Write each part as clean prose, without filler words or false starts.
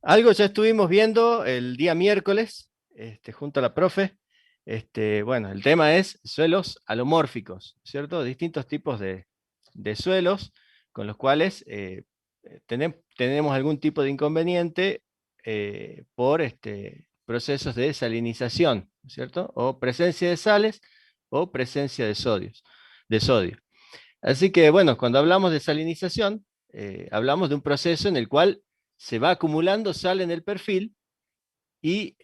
Algo ya estuvimos viendo el día miércoles, junto a la profe. Bueno, el tema es suelos alomórficos, ¿cierto? Distintos tipos de suelos con los cuales tenemos algún tipo de inconveniente por procesos de salinización, ¿cierto? O presencia de sales o presencia de sodio. Así que, bueno, cuando hablamos de salinización, hablamos de un proceso en el cual se va acumulando sal en el perfil y,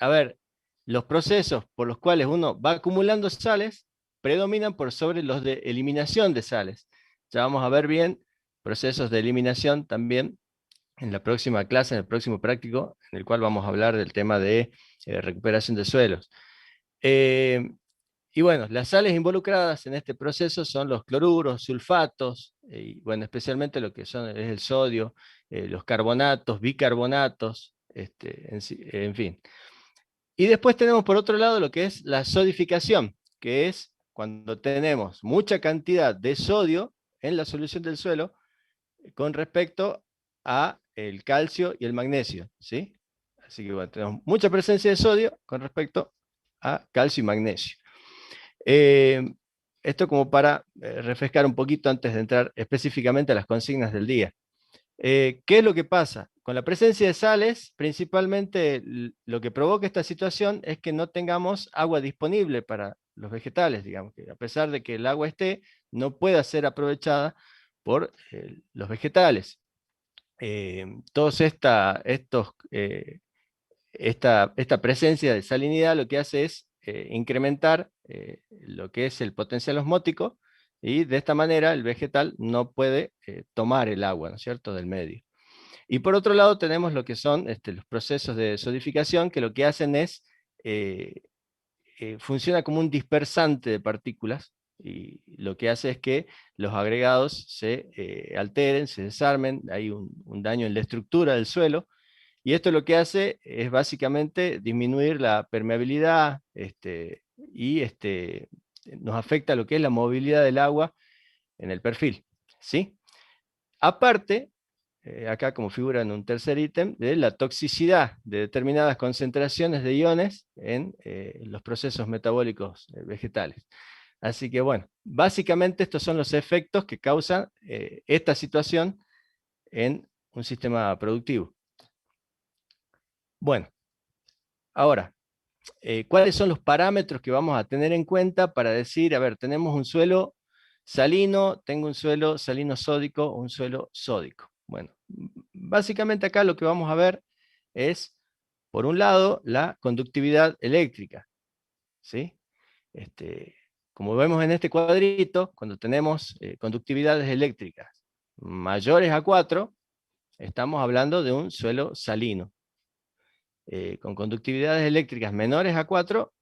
a ver, los procesos por los cuales uno va acumulando sales predominan por sobre los de eliminación de sales. Ya vamos a ver bien procesos de eliminación también en la próxima clase, en el próximo práctico, en el cual vamos a hablar del tema de recuperación de suelos. Eh, y bueno, las sales involucradas en este proceso son los cloruros, sulfatos, y bueno, especialmente lo que son, es el sodio, los carbonatos, bicarbonatos, en fin. Y después tenemos por otro lado lo que es la sodificación, que es cuando tenemos mucha cantidad de sodio en la solución del suelo con respecto a el calcio y el magnesio, ¿sí? Así que bueno, tenemos mucha presencia de sodio con respecto a calcio y magnesio. Eh, Esto como para refrescar un poquito antes de entrar específicamente a las consignas del día. ¿Qué es lo que pasa? Con la presencia de sales, principalmente lo que provoca esta situación es que no tengamos agua disponible para los vegetales, digamos, que a pesar de que el agua esté, no pueda ser aprovechada por los vegetales. Todos esta presencia de salinidad lo que hace es incrementar lo que es el potencial osmótico y de esta manera el vegetal no puede tomar el agua, ¿no es cierto?, del medio. Y por otro lado tenemos lo que son los procesos de sodificación que lo que hacen es, eh, funciona como un dispersante de partículas y lo que hace es que los agregados se alteren, se desarmen, hay un daño en la estructura del suelo y esto lo que hace es básicamente disminuir la permeabilidad y nos afecta lo que es la movilidad del agua en el perfil, ¿sí? Aparte, acá como figura en un tercer ítem, de la toxicidad de determinadas concentraciones de iones en los procesos metabólicos vegetales. Así que bueno, básicamente estos son los efectos que causan esta situación en un sistema productivo. Bueno, ahora, ¿cuáles son los parámetros que vamos a tener en cuenta para decir, a ver, tenemos un suelo salino, tengo un suelo salino sódico, un suelo sódico? Bueno, básicamente acá lo que vamos a ver es, por un lado, la conductividad eléctrica, ¿sí? Este, Como vemos en este cuadrito, cuando tenemos conductividades eléctricas mayores a 4, estamos hablando de un suelo salino. Con conductividades eléctricas menores a 4,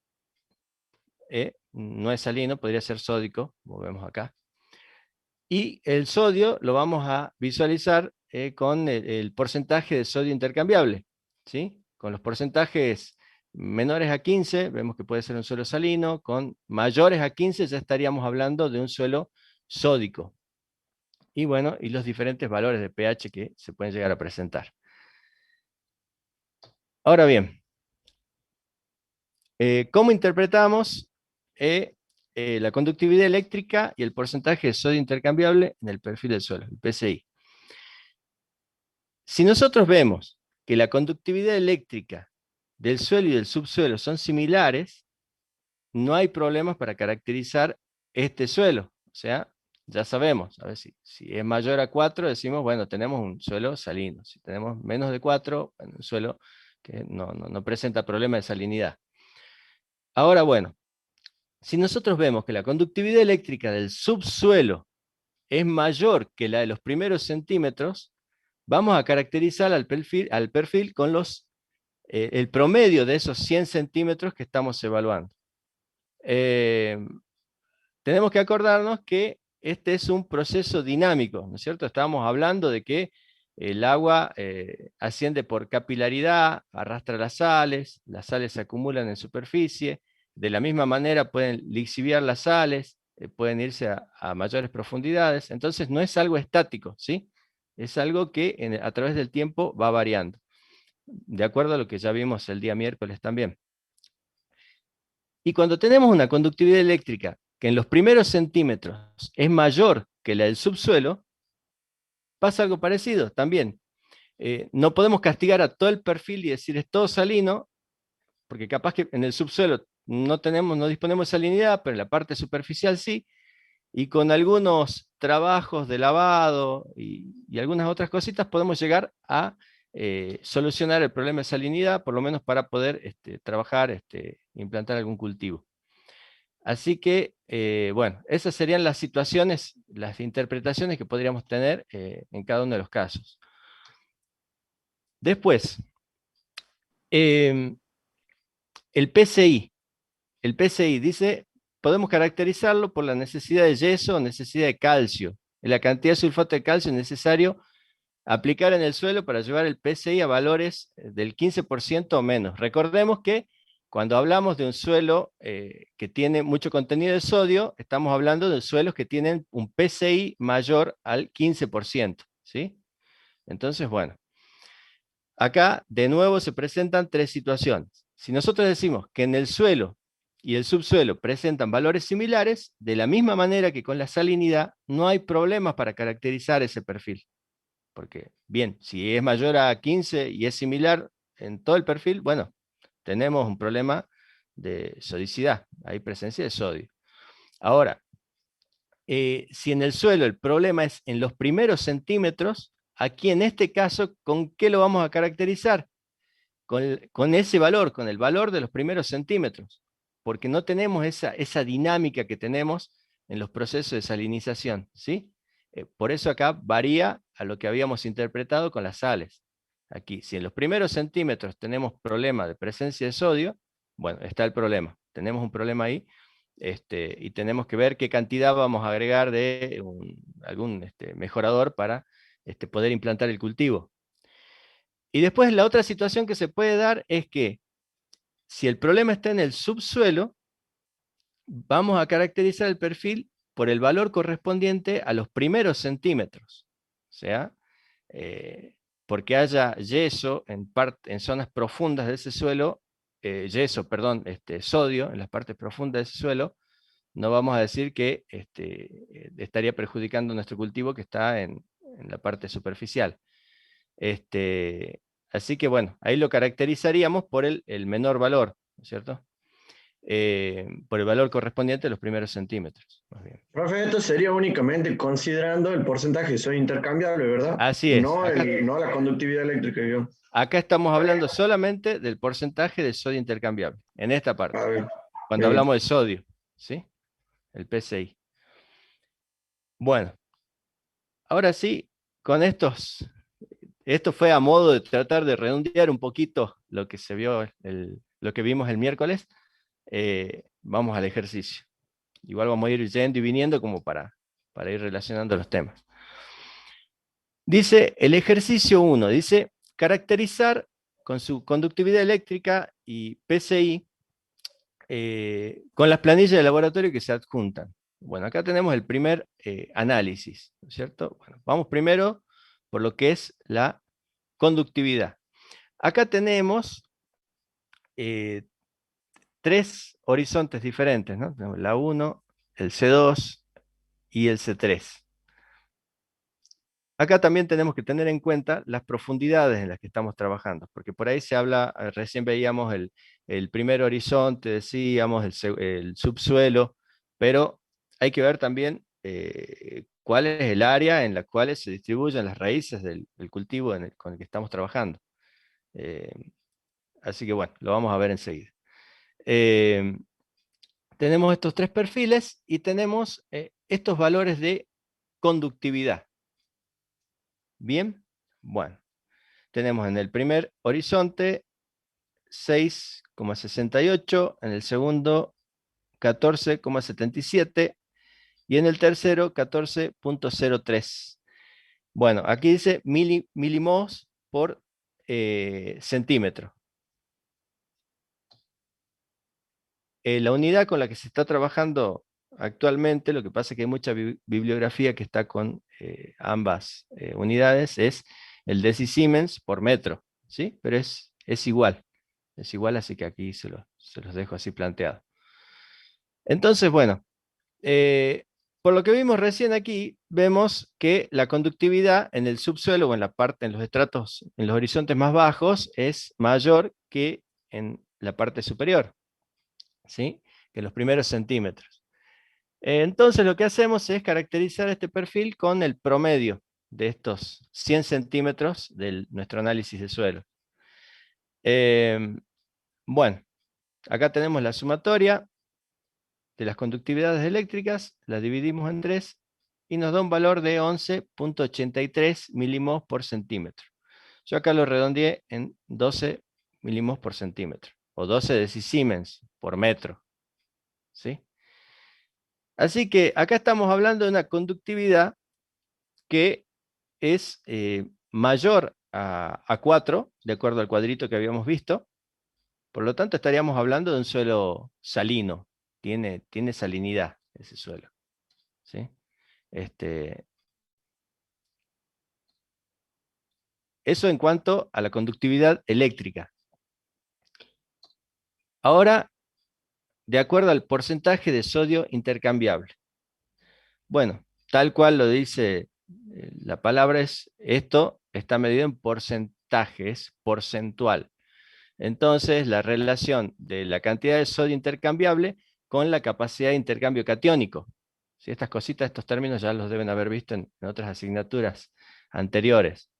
no es salino, podría ser sódico, como vemos acá. Y el sodio lo vamos a visualizar con el porcentaje de sodio intercambiable, ¿sí? Con los porcentajes menores a 15, vemos que puede ser un suelo salino, con mayores a 15 ya estaríamos hablando de un suelo sódico. Y bueno, y los diferentes valores de pH que se pueden llegar a presentar. Ahora bien, ¿cómo interpretamos la conductividad eléctrica y el porcentaje de sodio intercambiable en el perfil del suelo, el PSI? Si nosotros vemos que la conductividad eléctrica del suelo y del subsuelo son similares, no hay problemas para caracterizar este suelo. O sea, ya sabemos, a ver si es mayor a 4, decimos, bueno, tenemos un suelo salino. Si tenemos menos de 4, bueno, un suelo que no presenta problema de salinidad. Ahora, bueno, si nosotros vemos que la conductividad eléctrica del subsuelo es mayor que la de los primeros centímetros, vamos a caracterizar al perfil con el promedio de esos 100 centímetros que estamos evaluando. Tenemos que acordarnos que este es un proceso dinámico, ¿no es cierto? Estábamos hablando de que el agua asciende por capilaridad, arrastra las sales se acumulan en superficie, de la misma manera pueden lixiviar las sales, pueden irse a mayores profundidades, entonces no es algo estático, ¿sí? Es algo que a través del tiempo va variando, de acuerdo a lo que ya vimos el día miércoles también. Y cuando tenemos una conductividad eléctrica que en los primeros centímetros es mayor que la del subsuelo, pasa algo parecido también. No podemos castigar a todo el perfil y decir es todo salino, porque capaz que en el subsuelo no disponemos de salinidad, pero en la parte superficial sí, y con algunos trabajos de lavado y algunas otras cositas podemos llegar a solucionar el problema de salinidad, por lo menos para poder trabajar, implantar algún cultivo. Así que, bueno, esas serían las situaciones, las interpretaciones que podríamos tener en cada uno de los casos. Después, em, el PCI. El PCI dice, podemos caracterizarlo por la necesidad de yeso o necesidad de calcio. La cantidad de sulfato de calcio necesario aplicar en el suelo para llevar el PCI a valores del 15% o menos. Recordemos que cuando hablamos de un suelo que tiene mucho contenido de sodio, estamos hablando de suelos que tienen un PCI mayor al 15%, ¿sí? Entonces, bueno, acá de nuevo se presentan tres situaciones. Si nosotros decimos que en el suelo y el subsuelo presentan valores similares, de la misma manera que con la salinidad, no hay problemas para caracterizar ese perfil. Porque, bien, si es mayor a 15 y es similar en todo el perfil, bueno, tenemos un problema de sodicidad, hay presencia de sodio. Ahora, si en el suelo el problema es en los primeros centímetros, aquí en este caso, ¿con qué lo vamos a caracterizar? Con ese valor, con el valor de los primeros centímetros, porque no tenemos esa dinámica que tenemos en los procesos de salinización, ¿sí? Por eso acá varía a lo que habíamos interpretado con las sales. Aquí, si en los primeros centímetros tenemos problema de presencia de sodio, bueno, está el problema. Tenemos un problema ahí, y tenemos que ver qué cantidad vamos a agregar de algún mejorador para poder implantar el cultivo. Y después la otra situación que se puede dar es que si el problema está en el subsuelo, vamos a caracterizar el perfil por el valor correspondiente a los primeros centímetros. O sea, porque haya yeso en zonas profundas de ese suelo, sodio en las partes profundas de ese suelo, no vamos a decir que estaría perjudicando nuestro cultivo que está en la parte superficial. Así que bueno, ahí lo caracterizaríamos por el menor valor, ¿no es cierto? Por el valor correspondiente a los primeros centímetros. Más bien. Profe, esto sería únicamente considerando el porcentaje de sodio intercambiable, ¿verdad? Así es. No, no la conductividad eléctrica, yo. Acá estamos hablando solamente del porcentaje de sodio intercambiable, en esta parte, A ver, cuando bien. hablamos de sodio, ¿sí? El PCI. Bueno, ahora sí, con esto fue a modo de tratar de redondear un poquito lo que se vio, lo que vimos el miércoles. Vamos al ejercicio. Igual vamos a ir yendo y viniendo como para ir relacionando los temas. Dice el ejercicio 1, dice caracterizar con su conductividad eléctrica y PCI con las planillas de laboratorio que se adjuntan. Bueno, acá tenemos el primer análisis, ¿no es cierto? Bueno, vamos primero por lo que es la conductividad. Acá tenemos tres horizontes diferentes, ¿no? Tenemos la 1, el C2 y el C3. Acá también tenemos que tener en cuenta las profundidades en las que estamos trabajando, porque por ahí se habla, recién veíamos el primer horizonte, decíamos, el subsuelo, pero hay que ver también cuál es el área en la cual se distribuyen las raíces del cultivo con el que estamos trabajando. Eh, Así que bueno, lo vamos a ver enseguida. Eh, Tenemos estos tres perfiles y tenemos estos valores de conductividad. Bien, bueno, tenemos en el primer horizonte 6,68, en el segundo 14,77 y en el tercero 14,03. Bueno, aquí dice milimos por centímetro. La unidad con la que se está trabajando actualmente, lo que pasa es que hay mucha bibliografía que está con ambas unidades, es el decisiemens por metro, ¿sí? Pero es igual, así que aquí se los dejo así planteado. Entonces, bueno, por lo que vimos recién aquí, vemos que la conductividad en el subsuelo o en la parte, en los estratos, en los horizontes más bajos, es mayor que en la parte superior, ¿sí? Que los primeros centímetros. Entonces lo que hacemos es caracterizar este perfil con el promedio de estos 100 centímetros de nuestro análisis de suelo. Bueno, acá tenemos la sumatoria de las conductividades eléctricas, la dividimos en 3 y nos da un valor de 11.83 milimos por centímetro. Yo acá lo redondeé en 12 milimos por centímetro, o 12 decisiemens por metro, ¿sí? Así que acá estamos hablando de una conductividad que es mayor a 4, de acuerdo al cuadrito que habíamos visto. Por lo tanto, estaríamos hablando de un suelo salino. Tiene salinidad ese suelo, ¿sí? Eso en cuanto a la conductividad eléctrica. Ahora, de acuerdo al porcentaje de sodio intercambiable. Bueno, tal cual lo dice la palabra, esto está medido en porcentajes, porcentual. Entonces, la relación de la cantidad de sodio intercambiable con la capacidad de intercambio catiónico. ¿Sí? Estas cositas, estos términos ya los deben haber visto en otras asignaturas anteriores.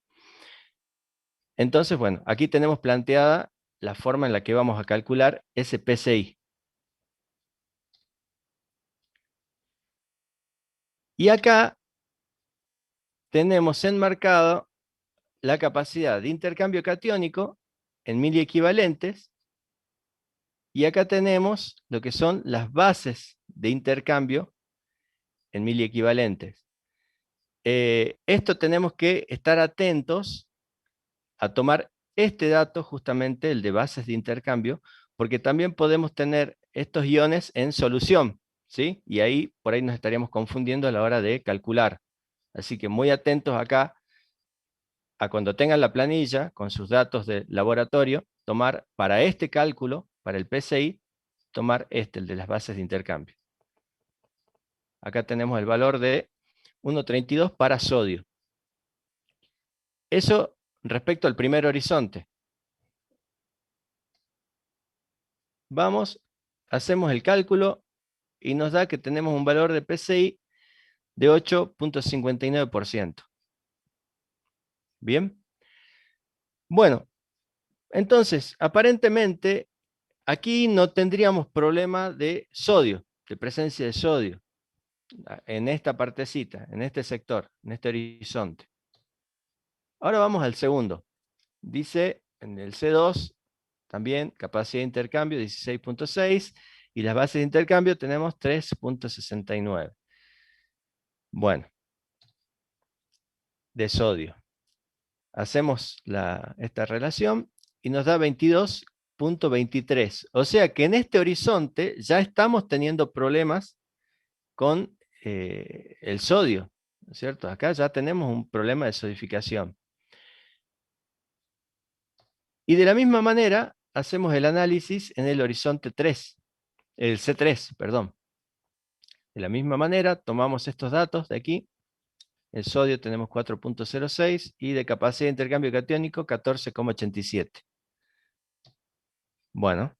Entonces, bueno, aquí tenemos planteada la forma en la que vamos a calcular ese PCI. Y acá tenemos enmarcado la capacidad de intercambio catiónico en miliequivalentes, y acá tenemos lo que son las bases de intercambio en miliequivalentes. Esto tenemos que estar atentos a tomar este dato, justamente el de bases de intercambio, porque también podemos tener estos iones en solución, ¿sí? Y ahí, por ahí nos estaríamos confundiendo a la hora de calcular. Así que muy atentos acá a cuando tengan la planilla con sus datos de laboratorio, tomar para este cálculo, para el PCI, tomar el de las bases de intercambio. Acá tenemos el valor de 1,32 para sodio. Eso respecto al primer horizonte. Vamos, hacemos el cálculo y nos da que tenemos un valor de PCI de 8.59%. Bien. Bueno, entonces, aparentemente, aquí no tendríamos problema de sodio, de presencia de sodio, en esta partecita, en este sector, en este horizonte. Ahora vamos al segundo. Dice en el C2, también capacidad de intercambio 16.6, y las bases de intercambio tenemos 3.69. Bueno, de sodio. Hacemos esta relación y nos da 22.23. O sea que en este horizonte ya estamos teniendo problemas con el sodio, ¿no es cierto? Acá ya tenemos un problema de sodificación. Y de la misma manera hacemos el análisis en el horizonte 3, el C3, perdón. De la misma manera tomamos estos datos de aquí. El sodio tenemos 4.06 y de capacidad de intercambio catiónico 14,87. Bueno,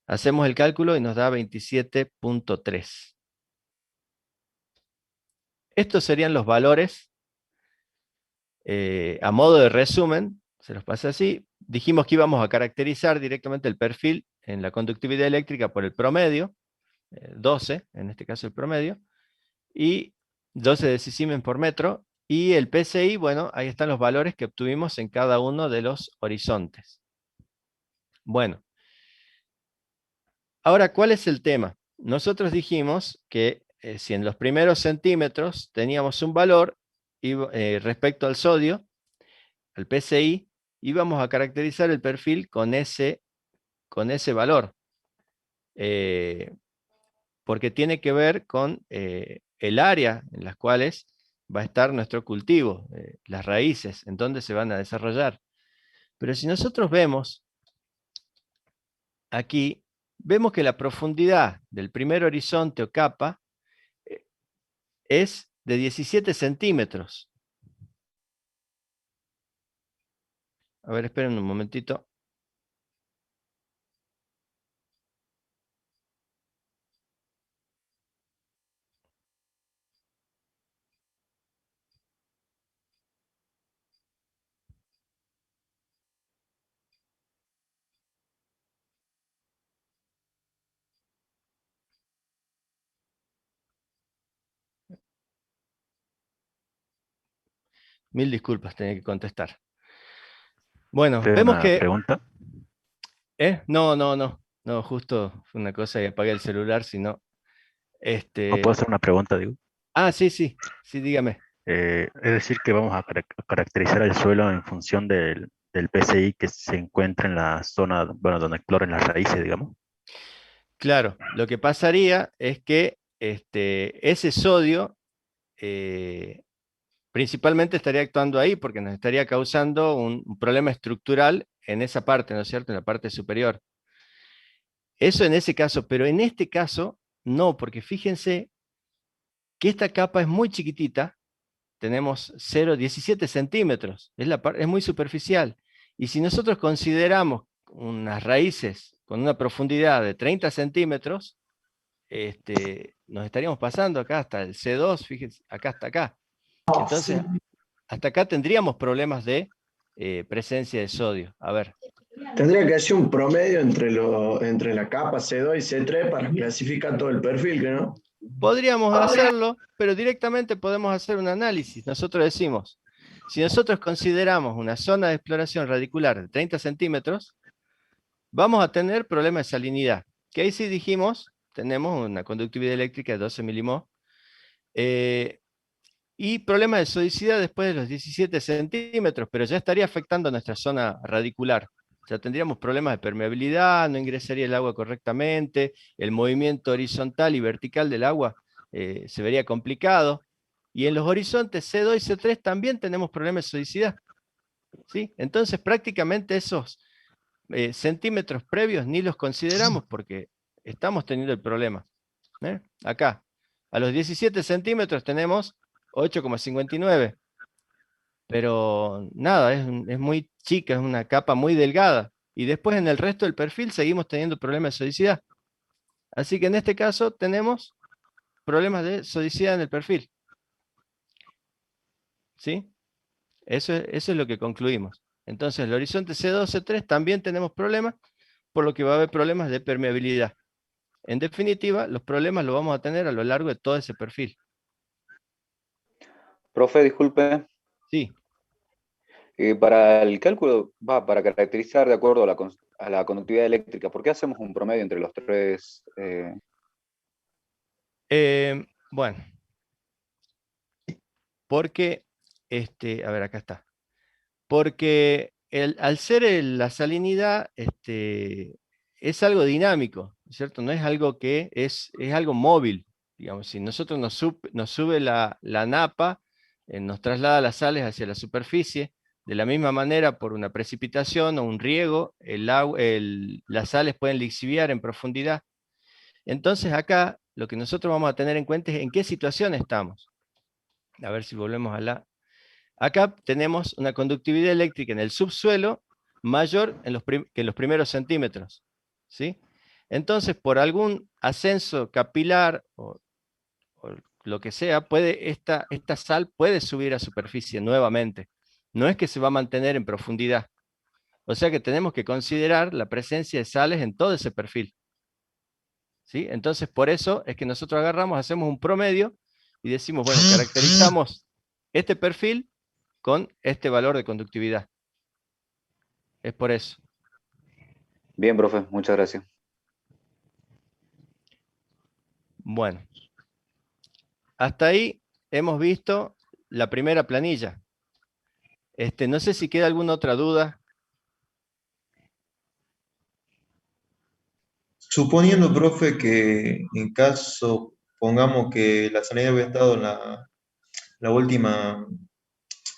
hacemos el cálculo y nos da 27.3. Estos serían los valores a modo de resumen. Se los pasa así. Dijimos que íbamos a caracterizar directamente el perfil en la conductividad eléctrica por el promedio, 12, en este caso el promedio, y 12 decisiemens por metro. Y el PCI, bueno, ahí están los valores que obtuvimos en cada uno de los horizontes. Bueno, ahora, ¿cuál es el tema? Nosotros dijimos que si en los primeros centímetros teníamos un valor respecto al sodio, al PCI, íbamos a caracterizar el perfil con ese valor. porque tiene que ver con el área en las cuales va a estar nuestro cultivo, las raíces, en donde se van a desarrollar. Pero si nosotros vemos aquí, vemos que la profundidad del primer horizonte o capa es de 17 centímetros. A ver, esperen un momentito. Mil disculpas, tenía que contestar. Bueno, ¿Te vemos una que... pregunta? No, no, no. No, justo fue una cosa y apagué el celular, si no... ¿No puedo Este... hacer una pregunta, digo? Ah, sí, sí. Sí, dígame. Es decir, que vamos a caracterizar el suelo en función del PCI que se encuentra en la zona, bueno, donde exploren las raíces, digamos. Claro, lo que pasaría es que ese sodio principalmente estaría actuando ahí porque nos estaría causando un problema estructural en esa parte, ¿no es cierto? En la parte superior. Eso en ese caso, pero en este caso no, porque fíjense que esta capa es muy chiquitita, tenemos 0,17 centímetros, es muy superficial. Y si nosotros consideramos unas raíces con una profundidad de 30 centímetros, nos estaríamos pasando acá hasta el C2, fíjense, acá hasta acá. Entonces, hasta acá tendríamos problemas de presencia de sodio. A ver, Tendría que hacer un promedio entre la capa C2 y C3 para clasificar todo el perfil, ¿no? podríamos hacerlo, pero directamente podemos hacer un análisis. Nosotros decimos, si nosotros consideramos una zona de exploración radicular de 30 centímetros, vamos a tener problemas de salinidad. Que ahí sí dijimos, tenemos una conductividad eléctrica de 12 milimol. Y problemas de sodicidad después de los 17 centímetros, pero ya estaría afectando nuestra zona radicular. Ya tendríamos problemas de permeabilidad, no ingresaría el agua correctamente, el movimiento horizontal y vertical del agua se vería complicado. Y en los horizontes C2 y C3 también tenemos problemas de sodicidad. ¿Sí? Entonces prácticamente esos centímetros previos ni los consideramos porque estamos teniendo el problema. Acá, a los 17 centímetros tenemos 8,59, pero nada, es muy chica, es una capa muy delgada. Y después en el resto del perfil seguimos teniendo problemas de sodicidad. Así que en este caso tenemos problemas de sodicidad en el perfil. ¿Sí? Eso es lo que concluimos. Entonces, el horizonte C2, C3 también tenemos problemas, por lo que va a haber problemas de permeabilidad. En definitiva, los problemas los vamos a tener a lo largo de todo ese perfil. Profe, disculpe, Sí. para el cálculo, para caracterizar de acuerdo a a la conductividad eléctrica, ¿por qué hacemos un promedio entre los tres? Bueno, porque, a ver, acá está. Porque al ser la salinidad, es algo dinámico, ¿cierto? No es algo que es algo móvil. Digamos, si nosotros nos sube la napa, nos traslada las sales hacia la superficie, de la misma manera por una precipitación o un riego, las sales pueden lixiviar en profundidad. Entonces acá lo que nosotros vamos a tener en cuenta es en qué situación estamos. A ver si volvemos a la... Acá tenemos una conductividad eléctrica en el subsuelo mayor que en los primeros centímetros. ¿Sí? Entonces, por algún ascenso capilar o lo que sea, esta sal puede subir a superficie nuevamente. No es que se va a mantener en profundidad. O sea que tenemos que considerar la presencia de sales en todo ese perfil. ¿Sí? Entonces, por eso es que nosotros agarramos, hacemos un promedio y decimos, bueno, caracterizamos este perfil con este valor de conductividad. Es por eso. Bien, profe, muchas gracias. Bueno, hasta ahí hemos visto la primera planilla. No sé si queda alguna otra duda. Suponiendo, profe, que en caso, pongamos que la salida hubiera estado en la última,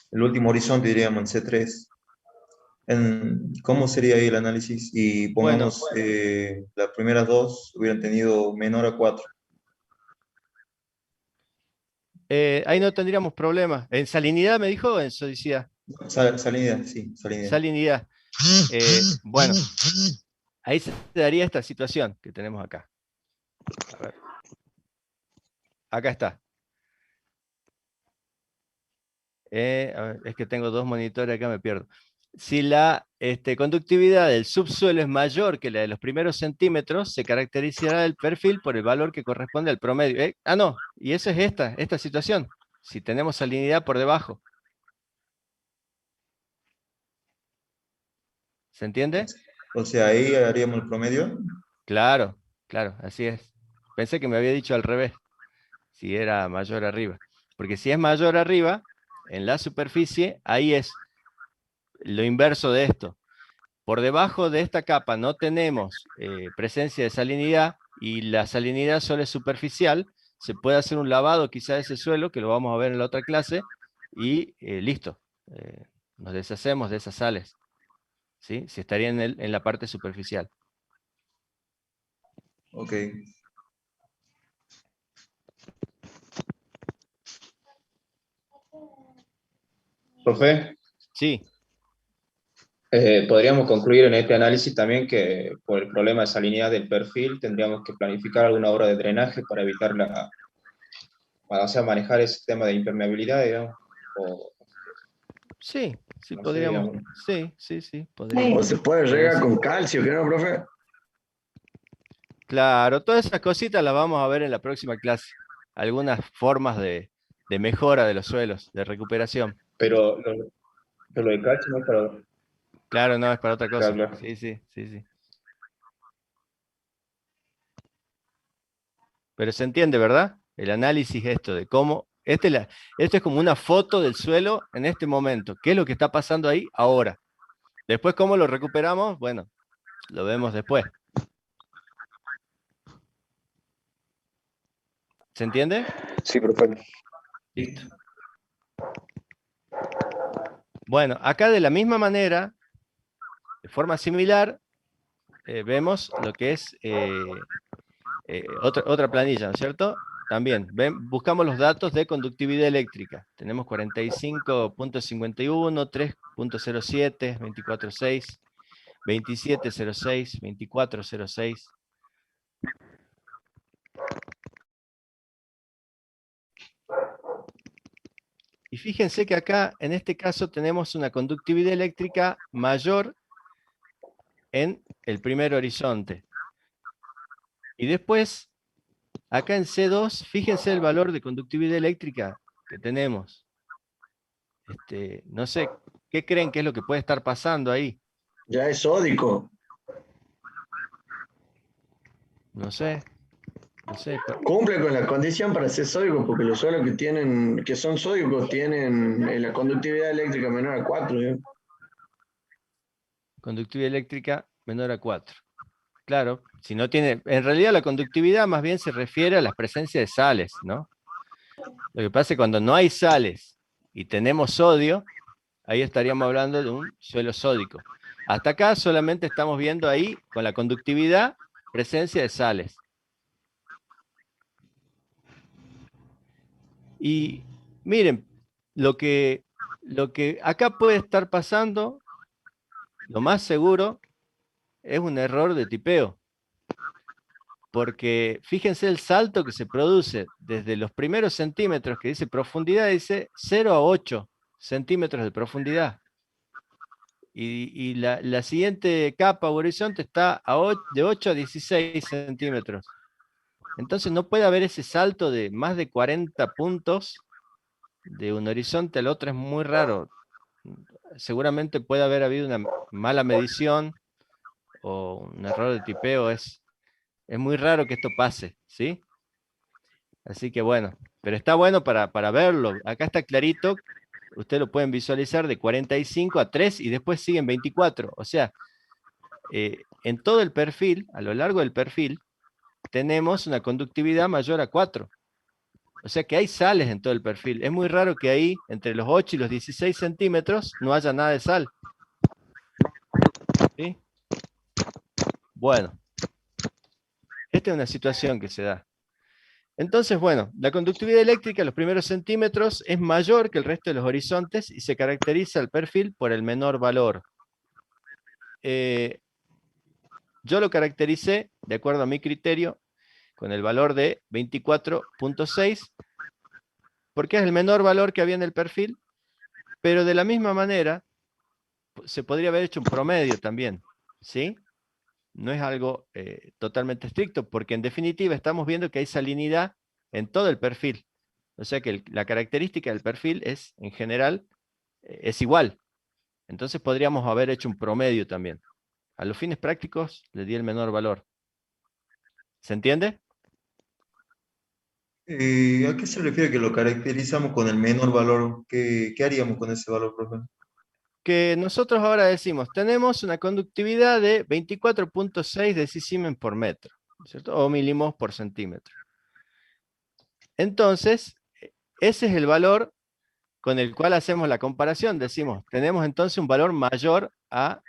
el último horizonte, diríamos, en C3, ¿cómo sería ahí el análisis? Y Bueno, pongamos, las primeras dos hubieran tenido menor a 4. ahí no tendríamos problema. ¿En salinidad me dijo o en sodicidad? Salida, sí, salida. Salinidad. Bueno, ahí se daría esta situación que tenemos acá. A ver. Acá está. A ver, es que tengo dos monitores acá, me pierdo. Si la conductividad del subsuelo es mayor que la de los primeros centímetros, se caracterizará el perfil por el valor que corresponde al promedio. No, y esa es esta situación. Si tenemos salinidad por debajo. ¿Se entiende? O sea, ahí haríamos el promedio. Claro, claro, así es. Pensé que me había dicho al revés, si era mayor arriba. Porque si es mayor arriba, en la superficie, ahí es lo inverso de esto. Por debajo de esta capa no tenemos presencia de salinidad y la salinidad solo es superficial. Se puede hacer un lavado quizá de ese suelo, que lo vamos a ver en la otra clase, y listo. Nos deshacemos de esas sales. ¿Sí? Si estaría en la parte superficial. Ok. Profe, Sí, podríamos concluir en este análisis también que por el problema de salinidad del perfil tendríamos que planificar alguna obra de drenaje para evitar para, o sea, manejar ese tema de impermeabilidad, digamos, o sí, no sé, digamos. sí, O se puede podría regar ser. con calcio, ¿qué no, profe? Claro, todas esas cositas las vamos a ver en la próxima clase. Algunas formas de mejora de los suelos, de recuperación. Pero lo de calcio no es para... Claro, no, es para otra Claro, cosa. claro. Sí. Pero se entiende, ¿verdad? El análisis esto de cómo... Esto es como una foto del suelo en este momento. ¿Qué es lo que está pasando ahí ahora? Después, ¿cómo lo recuperamos? Bueno, lo vemos después. ¿Se entiende? Sí, profe. Listo. Bueno, acá de la misma manera, de forma similar, vemos lo que es otra planilla, ¿no es cierto? También, buscamos los datos de conductividad eléctrica. Tenemos 45.51, 3.07, 24.6, 27.06, 24.06. Y fíjense que acá, en este caso, tenemos una conductividad eléctrica mayor en el primer horizonte. Y después, acá en C2, fíjense el valor de conductividad eléctrica que tenemos. No sé, ¿qué creen que es lo que puede estar pasando ahí? Ya es sódico. No sé. Cumple con la condición para ser sódico, porque los suelos que son sódicos tienen la conductividad eléctrica menor a 4. ¿Eh? Conductividad eléctrica menor a 4. Claro, si no tiene, en realidad la conductividad más bien se refiere a las presencias de sales, ¿no? Lo que pasa es que cuando no hay sales y tenemos sodio, ahí estaríamos hablando de un suelo sódico. Hasta acá solamente estamos viendo ahí, con la conductividad, presencia de sales. Y miren, lo que acá puede estar pasando, lo más seguro, es un error de tipeo. Porque fíjense el salto que se produce desde los primeros centímetros que dice profundidad, dice 0 a 8 centímetros de profundidad. Y la siguiente capa o horizonte está de 8 a 16 centímetros. Entonces no puede haber ese salto de más de 40 puntos de un horizonte al otro, es muy raro. Seguramente puede haber habido una mala medición o un error de tipeo, es muy raro que esto pase, ¿sí? Así que bueno, pero está bueno para verlo. Acá está clarito, ustedes lo pueden visualizar de 45 a 3 y después siguen 24. O sea, en todo el perfil, a lo largo del perfil, tenemos una conductividad mayor a 4. O sea que hay sales en todo el perfil. Es muy raro que ahí, entre los 8 y los 16 centímetros, no haya nada de sal. ¿Sí? Bueno, esta es una situación que se da. Entonces, bueno, la conductividad eléctrica en los primeros centímetros es mayor que el resto de los horizontes y se caracteriza el perfil por el menor valor. Yo lo caractericé, de acuerdo a mi criterio, con el valor de 24.6, porque es el menor valor que había en el perfil, pero de la misma manera se podría haber hecho un promedio también, ¿sí? No es algo totalmente estricto, porque en definitiva estamos viendo que hay salinidad en todo el perfil. O sea que la característica del perfil es, en general, es igual. Entonces podríamos haber hecho un promedio también. A los fines prácticos le di el menor valor. ¿Se entiende? ¿A qué se refiere que lo caracterizamos con el menor valor? ¿Qué haríamos con ese valor, profe? Que nosotros ahora decimos, tenemos una conductividad de 24.6 decisiemens por metro, ¿cierto? O milimos por centímetro. Entonces, ese es el valor con el cual hacemos la comparación. Decimos, tenemos entonces un valor mayor a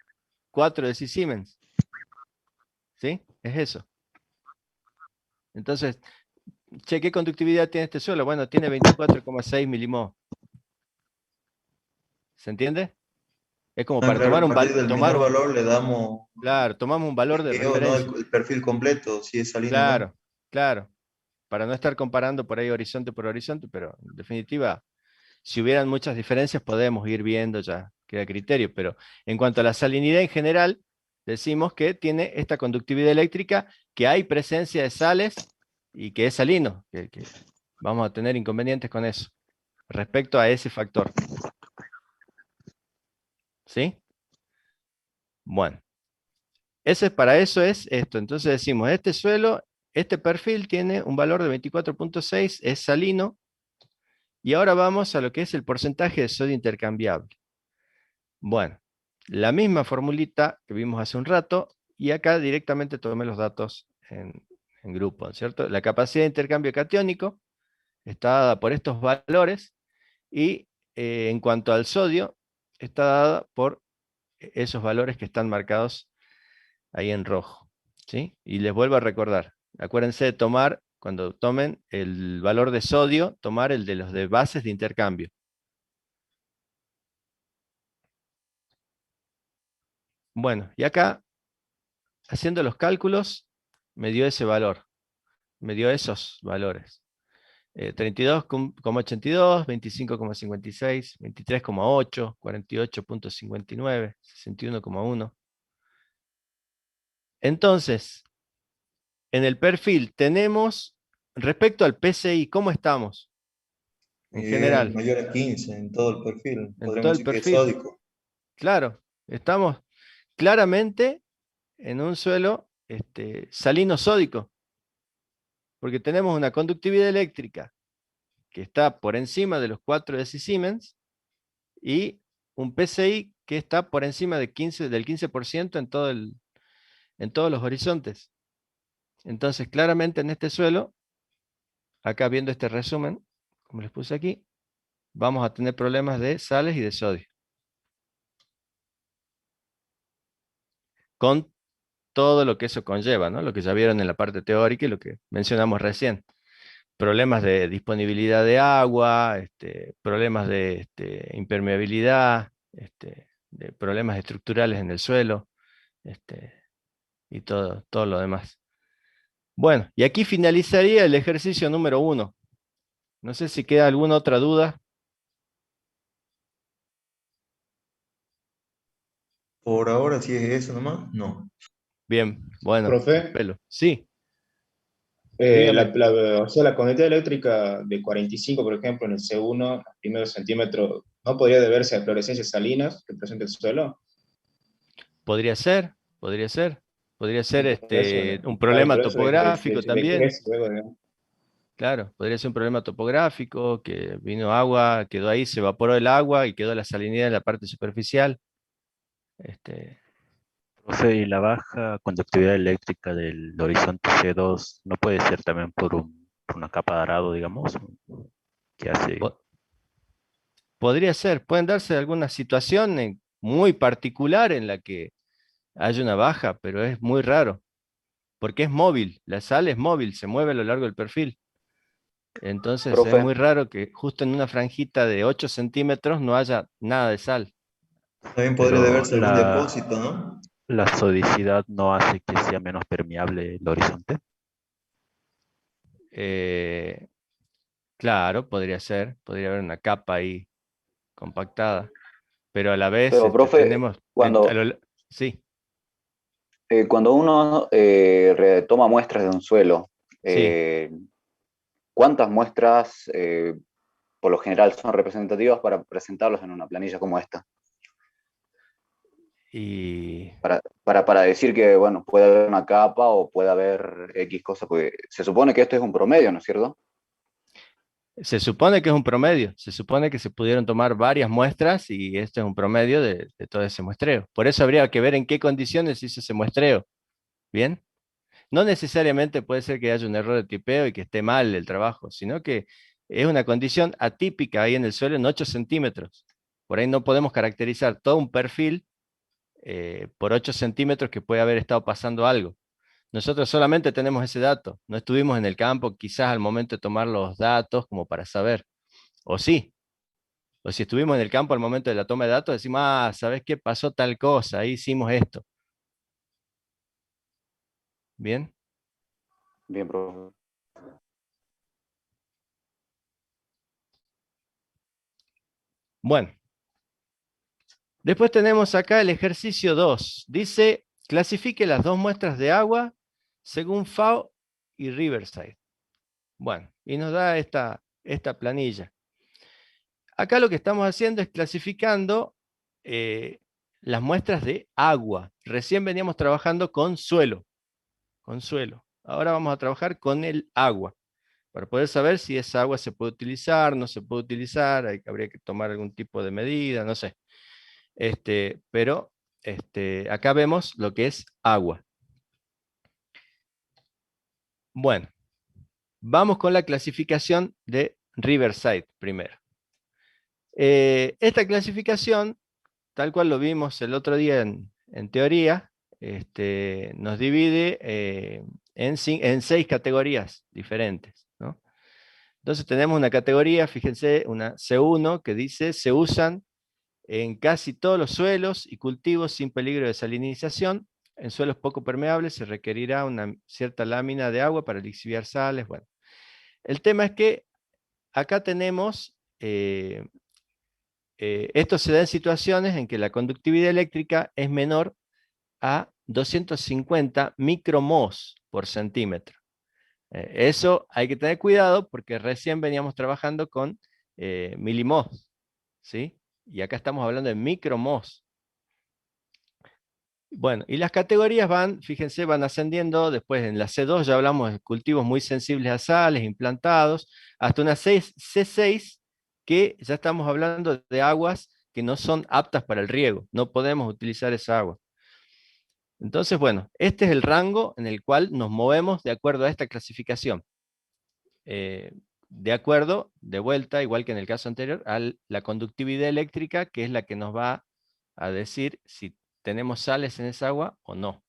4 decisiemens. ¿Sí? Es eso. Entonces, che, ¿qué conductividad tiene este suelo? Bueno, tiene 24,6 milimos. ¿Se entiende? Es como para Claro, tomar a partir del menor valor le damos claro, tomamos un valor de ¿no? referencia. El perfil completo, si es salino o no. Claro, claro. Para no estar comparando por ahí horizonte por horizonte, pero en definitiva, si hubieran muchas diferencias, podemos ir viendo ya, queda criterio. Pero en cuanto a la salinidad en general, decimos que tiene esta conductividad eléctrica, que hay presencia de sales y que es salino, que vamos a tener inconvenientes con eso, respecto a ese factor. ¿Sí? Bueno, para eso es esto. Entonces decimos, este suelo, este perfil tiene un valor de 24.6, es salino. Y ahora vamos a lo que es el porcentaje de sodio intercambiable. Bueno, la misma formulita que vimos hace un rato, y acá directamente tomé los datos en grupo, ¿cierto? La capacidad de intercambio catiónico está dada por estos valores, y en cuanto al sodio, está dada por esos valores que están marcados ahí en rojo, ¿sí? Y les vuelvo a recordar, acuérdense de tomar, cuando tomen el valor de sodio, tomar el de los de bases de intercambio. Bueno, y acá, haciendo los cálculos, me dio ese valor, me dio esos valores. 32,82, 25,56, 23,8, 48,59, 61,1. Entonces, en el perfil tenemos, respecto al PCI, ¿cómo estamos? En general, Mayor a 15 en todo el perfil. en todo Podríamos el decir que es perfil. sódico. Claro, estamos claramente en un suelo salino sódico, porque tenemos una conductividad eléctrica que está por encima de los 4 decisiemens y un PCI que está por encima del 15% en todos los horizontes. Entonces, claramente en este suelo, acá viendo este resumen, como les puse aquí, vamos a tener problemas de sales y de sodio. Con todo lo que eso conlleva, ¿no? Lo que ya vieron en la parte teórica y lo que mencionamos recién. Problemas de disponibilidad de agua, problemas de impermeabilidad, de problemas estructurales en el suelo, y todo lo demás. Bueno, y aquí finalizaría el ejercicio número 1. No sé si queda alguna otra duda. Por ahora, si es eso nomás, no. Bien, bueno, al Profe, pelo. Sí, la, dígame. o sea, la conectividad eléctrica de 45, por ejemplo, en el C1, primero centímetro, ¿no podría deberse a fluorescencias salinas que presenta el suelo? Podría ser, podría ser. Podría ser Y por eso, un claro, problema por eso topográfico de también. eso luego, digamos. Claro, podría ser un problema topográfico, que vino agua, quedó ahí, se evaporó el agua y quedó la salinidad en la parte superficial. Este, O sea, y la baja conductividad eléctrica del horizonte C2 no puede ser también por una capa de arado, digamos, que hace. Po- Podría ser, pueden darse alguna situación muy particular en la que haya una baja, pero es muy raro, porque es móvil, la sal es móvil, se mueve a lo largo del perfil. Entonces es Profe, muy raro que justo en una franjita de 8 centímetros no haya nada de sal. También podría Pero deberse a algún depósito, ¿no? la sodicidad no hace que sea menos permeable el horizonte. Eh, claro, podría ser, podría haber una capa ahí compactada, pero a la vez pero profe, tenemos, cuando, sí, cuando uno retoma muestras de un suelo, sí, eh, ¿cuántas muestras por lo general son representativas para presentarlos en una planilla como esta? y Para decir que, bueno, puede haber una capa o puede haber X cosa, porque se supone que esto es un promedio, ¿no es cierto? se supone que es un promedio, se supone que se pudieron tomar varias muestras y este es un promedio de todo ese muestreo. Por eso habría que ver en qué condiciones se hizo ese muestreo. ¿Bien? No necesariamente puede ser que haya un error de tipeo y que esté mal el trabajo, sino que es una condición atípica ahí en el suelo en 8 centímetros. Por ahí no podemos caracterizar todo un perfil por 8 centímetros que puede haber estado pasando algo. Nosotros solamente tenemos ese dato, no estuvimos en el campo quizás al momento de tomar los datos como para saber, o sí, o si estuvimos en el campo al momento de la toma de datos, decimos, ah, ¿sabes qué? Pasó tal cosa, ahí hicimos esto. ¿Bien? Bien, profe. Bueno, después tenemos acá el ejercicio 2. Dice, clasifique las dos muestras de agua según FAO y Riverside. Bueno, y nos da esta planilla. Acá lo que estamos haciendo es clasificando eh, las muestras de agua. Recién veníamos trabajando con suelo, con suelo. Ahora vamos a trabajar con el agua, para poder saber si esa agua se puede utilizar, no se puede utilizar, habría que tomar algún tipo de medida, no sé. Pero acá vemos lo que es agua. Bueno, vamos con la clasificación de Riverside primero. Esta clasificación, tal cual lo vimos el otro día en teoría, nos divide en 6 categorías diferentes, ¿no? Entonces tenemos una categoría, fíjense, una C1 que dice se usan en casi todos los suelos y cultivos sin peligro de salinización. En suelos poco permeables se requerirá una cierta lámina de agua para lixiviar sales. Bueno, el tema es que acá tenemos, esto se da en situaciones en que la conductividad eléctrica es menor a 250 micromos por centímetro. Eso hay que tener cuidado porque recién veníamos trabajando con milimos, ¿sí? Y acá estamos hablando de micromos. Bueno, y las categorías van, fíjense, van ascendiendo. Después en la C2 ya hablamos de cultivos muy sensibles a sales, implantados, hasta una C6, que ya estamos hablando de aguas que no son aptas para el riego. No podemos utilizar esa agua. Entonces, bueno, este es el rango en el cual nos movemos de acuerdo a esta clasificación. De acuerdo, de vuelta, igual que en el caso anterior, a la conductividad eléctrica, que es la que nos va a decir si tenemos sales en esa agua o no.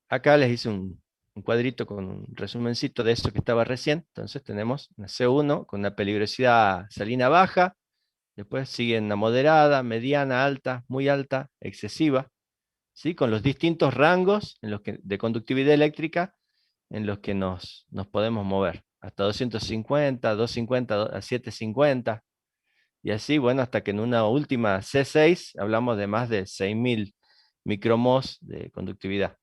Acá les hice un cuadrito con un resumencito de eso que estaba recién. Entonces tenemos una C1 con una peligrosidad salina baja, después sigue una moderada, mediana, alta, muy alta, excesiva, ¿sí? Con los distintos rangos de conductividad eléctrica en los que nos podemos mover. Hasta 250, 250 a 750. Y así, bueno, hasta que en una última C6 hablamos de más de 6000 micromos de conductividad.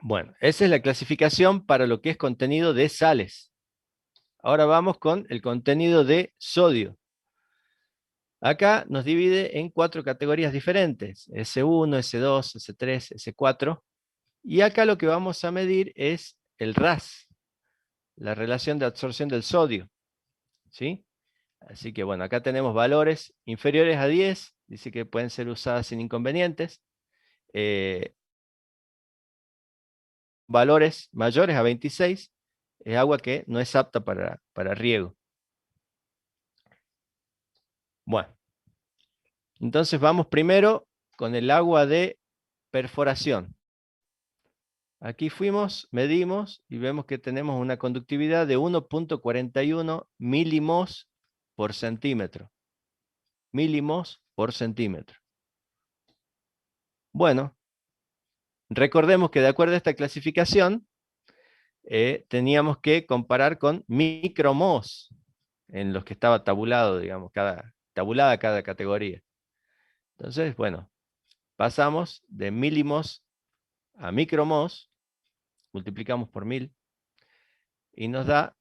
Bueno, esa es la clasificación para lo que es contenido de sales. Ahora vamos con el contenido de sodio. Acá nos divide en 4 categorías diferentes: S1, S2, S3, S4. Y acá lo que vamos a medir es el RAS, la relación de absorción del sodio, ¿sí? Así que bueno, acá tenemos valores inferiores a 10, dice que pueden ser usadas sin inconvenientes. Valores mayores a 26, es agua que no es apta para riego. Bueno, entonces vamos primero con el agua de perforación. Aquí fuimos, medimos y vemos que tenemos una conductividad de 1.41 milimos por centímetro. Milimos por centímetro. Bueno, recordemos que de acuerdo a esta clasificación, teníamos que comparar con micromos, en los que estaba tabulado, digamos, tabulada cada categoría. Entonces, bueno, pasamos de milimos a micromos, multiplicamos por 1000, y nos da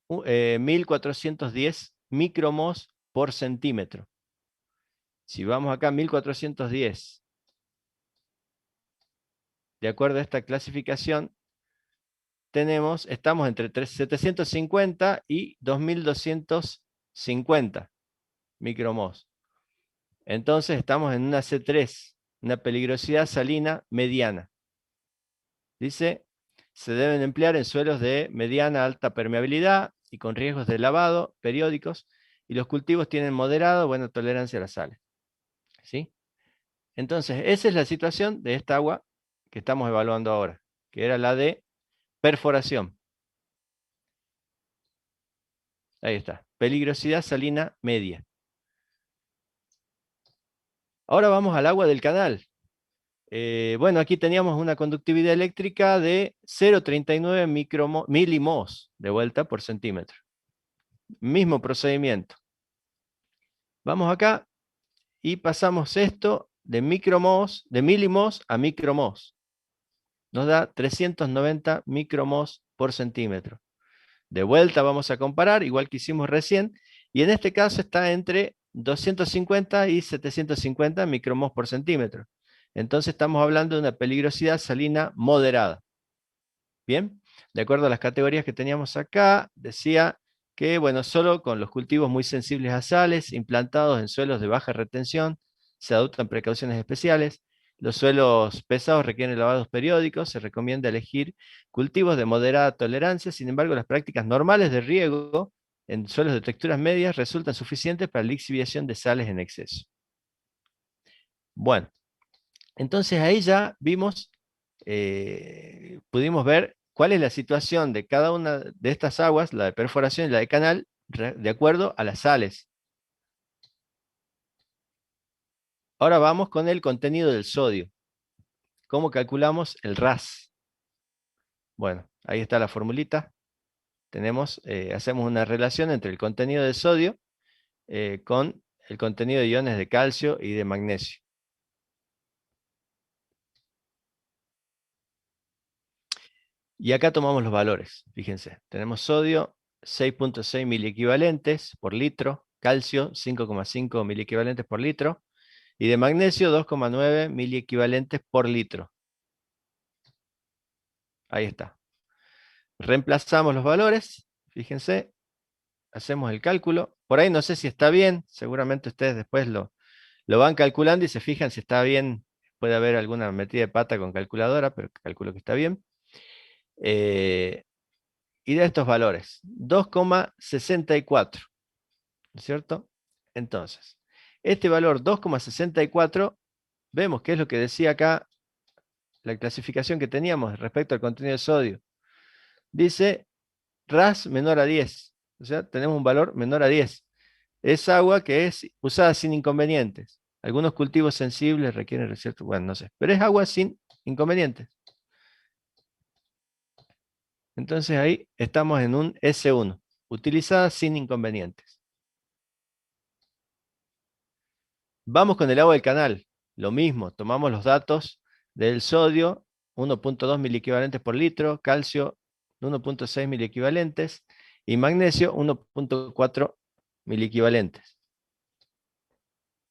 1410 micromos por centímetro. Si vamos acá, 1410, de acuerdo a esta clasificación, estamos entre 750 y 2250 micromos. Entonces estamos en una C3, una peligrosidad salina mediana. Dice, se deben emplear en suelos de mediana a alta permeabilidad y con riesgos de lavado periódicos, y los cultivos tienen moderada o buena tolerancia a las sales. ¿Sí? Entonces, esa es la situación de esta agua que estamos evaluando ahora, que era la de perforación. Ahí está, peligrosidad salina media. Ahora vamos al agua del canal. Bueno, aquí teníamos una conductividad eléctrica de 0,39 milimos de vuelta por centímetro. Mismo procedimiento. Vamos acá y pasamos esto de milimos a micromos. Nos da 390 micromos por centímetro. De vuelta vamos a comparar, igual que hicimos recién, y en este caso está entre 250 y 750 micromos por centímetro. Entonces estamos hablando de una peligrosidad salina moderada. Bien, de acuerdo a las categorías que teníamos acá, decía que, bueno, solo con los cultivos muy sensibles a sales, implantados en suelos de baja retención, se adoptan precauciones especiales. Los suelos pesados requieren lavados periódicos, se recomienda elegir cultivos de moderada tolerancia. Sin embargo, las prácticas normales de riego en suelos de texturas medias resultan suficientes para la lixiviación de sales en exceso. Bueno, entonces ahí ya vimos, pudimos ver cuál es la situación de cada una de estas aguas, la de perforación y la de canal, de acuerdo a las sales. Ahora vamos con el contenido del sodio. ¿Cómo calculamos el RAS? Bueno, ahí está la formulita. Hacemos una relación entre el contenido de sodio con el contenido de iones de calcio y de magnesio. Y acá tomamos los valores, fíjense. Tenemos sodio 6.6 miliequivalentes por litro, calcio 5,5 miliequivalentes por litro, y de magnesio 2,9 miliequivalentes por litro. Ahí está. Reemplazamos los valores, fíjense, hacemos el cálculo. Por ahí no sé si está bien, seguramente ustedes después lo van calculando y se fijan si está bien. Puede haber alguna metida de pata con calculadora, pero calculo que está bien. Y de estos valores, 2,64, ¿no es cierto? Entonces, este valor 2,64, vemos que es lo que decía acá la clasificación que teníamos respecto al contenido de sodio. Dice RAS menor a 10, o sea, tenemos un valor menor a 10. Es agua que es usada sin inconvenientes. Algunos cultivos sensibles requieren cierto, bueno, no sé, pero es agua sin inconvenientes. Entonces ahí estamos en un S1, utilizada sin inconvenientes. Vamos con el agua del canal. Lo mismo, tomamos los datos del sodio, 1.2 miliequivalentes por litro, calcio 1.6 miliequivalentes y magnesio 1.4 miliequivalentes.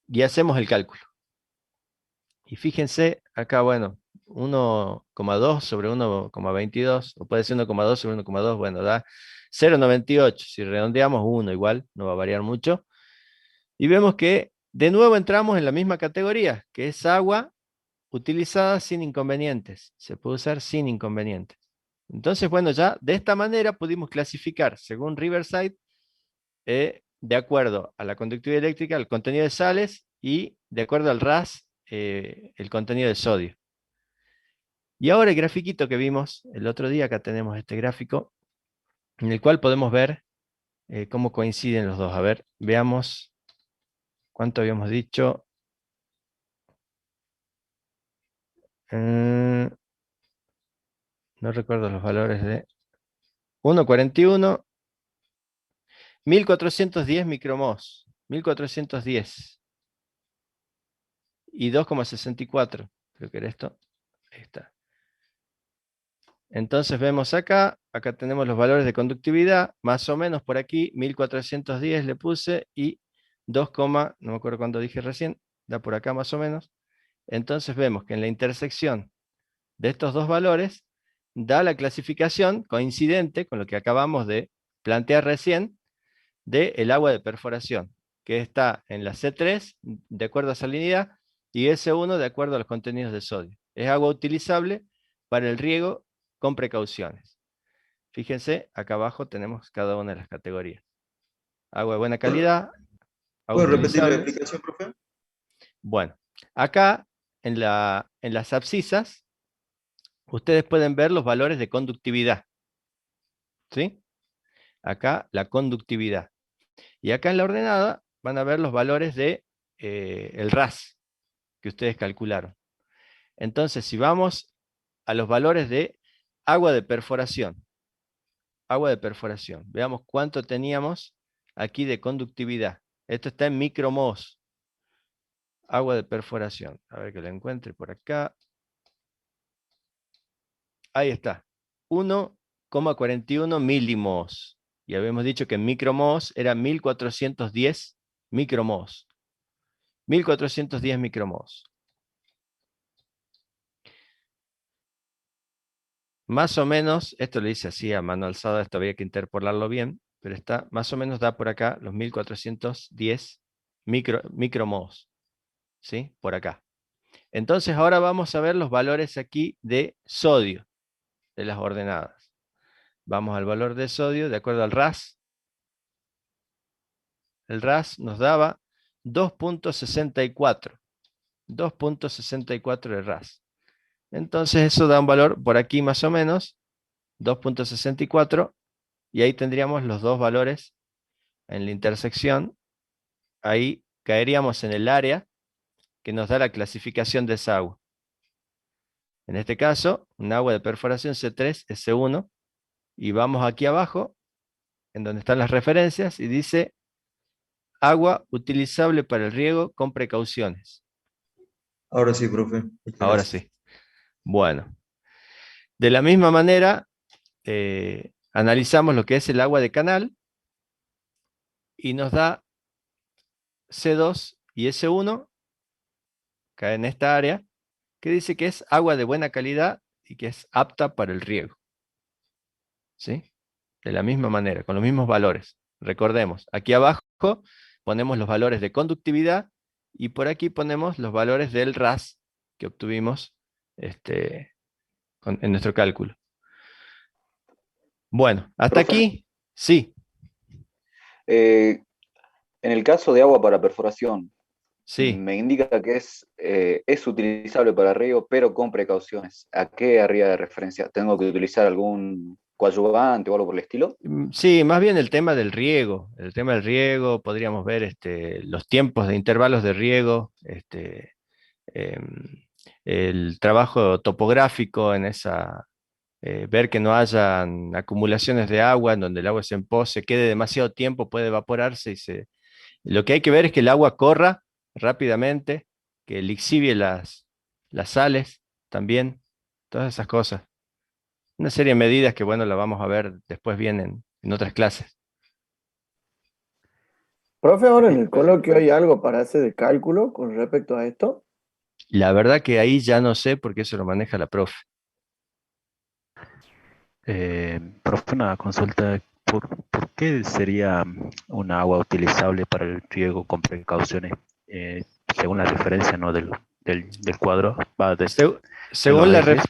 Y hacemos el cálculo. Y fíjense, acá, bueno, 1,2 sobre 1,22, o puede ser 1,2 sobre 1,2, bueno, da 0,98. Si redondeamos 1 igual, no va a variar mucho. Y vemos que de nuevo entramos en la misma categoría, que es agua utilizada sin inconvenientes. Se puede usar sin inconvenientes. Entonces, bueno, ya de esta manera pudimos clasificar, según Riverside, de acuerdo a la conductividad eléctrica, el contenido de sales y de acuerdo al RAS, el contenido de sodio. Y ahora el grafiquito que vimos el otro día, acá tenemos este gráfico, en el cual podemos ver cómo coinciden los dos. A ver, veamos cuánto habíamos dicho. No recuerdo los valores de 1,41, 1410 micromos, 1410 y 2,64, creo que era esto. Ahí está. Entonces vemos acá tenemos los valores de conductividad, más o menos por aquí, 1410 le puse y 2, no me acuerdo cuánto dije recién, da por acá más o menos. Entonces vemos que en la intersección de estos dos valores da la clasificación coincidente con lo que acabamos de plantear recién del agua de perforación, que está en la C3 de acuerdo a salinidad y S1 de acuerdo a los contenidos de sodio. Es agua utilizable para el riego con precauciones. Fíjense, acá abajo tenemos cada una de las categorías. Agua de buena calidad, agua ¿Puedes repetir la utilizable. explicación, profe? Bueno, acá en las abscisas, ustedes pueden ver los valores de conductividad. ¿Sí? Acá la conductividad. Y acá en la ordenada van a ver los valores de el RAS que ustedes calcularon. Entonces, si vamos a los valores de agua de perforación, veamos cuánto teníamos aquí de conductividad. Esto está en micromos. Agua de perforación. A ver que lo encuentre por acá. Ahí está. 1,41 milimos. Y habíamos dicho que en micromos era 1410 micromos. 1410 micromos. Más o menos, esto lo hice así a mano alzada, esto había que interpolarlo bien, pero está, más o menos da por acá los 1410 micromos. ¿Sí? Por acá. Entonces ahora vamos a ver los valores aquí de sodio, de las ordenadas. Vamos al valor de sodio de acuerdo al RAS. El RAS nos daba 2,64. 2,64 de RAS. Entonces eso da un valor por aquí más o menos, 2,64, y ahí tendríamos los dos valores en la intersección. Ahí caeríamos en el área que nos da la clasificación de esa agua. En este caso, un agua de perforación C3 es C1, y vamos aquí abajo, en donde están las referencias, y dice agua utilizable para el riego con precauciones. Ahora sí, profe. Muchas Ahora gracias. sí. Bueno, de la misma manera, analizamos lo que es el agua de canal y nos da C2 y S1, cae en esta área, que dice que es agua de buena calidad y que es apta para el riego. ¿Sí? De la misma manera, con los mismos valores. Recordemos, aquí abajo ponemos los valores de conductividad y por aquí ponemos los valores del RAS que obtuvimos en nuestro cálculo. Bueno, hasta Profe, aquí, sí, en el caso de agua para perforación, sí. me indica que es utilizable para riego, pero con precauciones. ¿A qué haría de referencia? ¿Tengo que utilizar algún coadyuvante o algo por el estilo? Sí, más bien el tema del riego. El tema del riego, podríamos ver los tiempos de intervalos de riego, em, el trabajo topográfico en ver que no hayan acumulaciones de agua, en donde el agua se quede demasiado tiempo, puede evaporarse Lo que hay que ver es que el agua corra rápidamente, que lixivie las sales también, todas esas cosas. Una serie de medidas que, bueno, la vamos a ver después bien en otras clases. Profe, ahora en el coloquio hay algo para hacer de cálculo con respecto a esto. La verdad que ahí ya no sé porque eso lo maneja la profe. Profe, una consulta. ¿Por qué sería un agua utilizable para el riego con precauciones? Eh, Según la referencia, ¿no? del cuadro, Seg- en los según la ejes.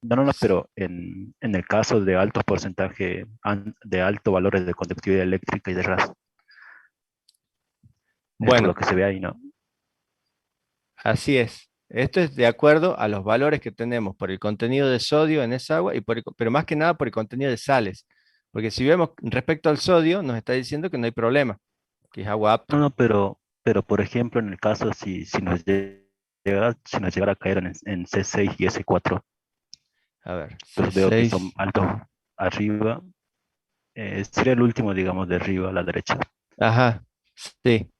No, no, no, pero en el caso de altos porcentajes, de altos valores de conductividad eléctrica y de RAS, es por lo bueno, que se ve ahí, ¿no? así es. Esto es de acuerdo a los valores que tenemos por el contenido de sodio en esa agua, pero más que nada por el contenido de sales. Porque si vemos respecto al sodio, nos está diciendo que no hay problema, que es agua No, apta. no, pero por ejemplo, en el caso si nos llegara a caer en C6 y S4, A ver, entonces veo que son C6. altos arriba, sería el último, digamos, de arriba a la derecha. Ajá, sí.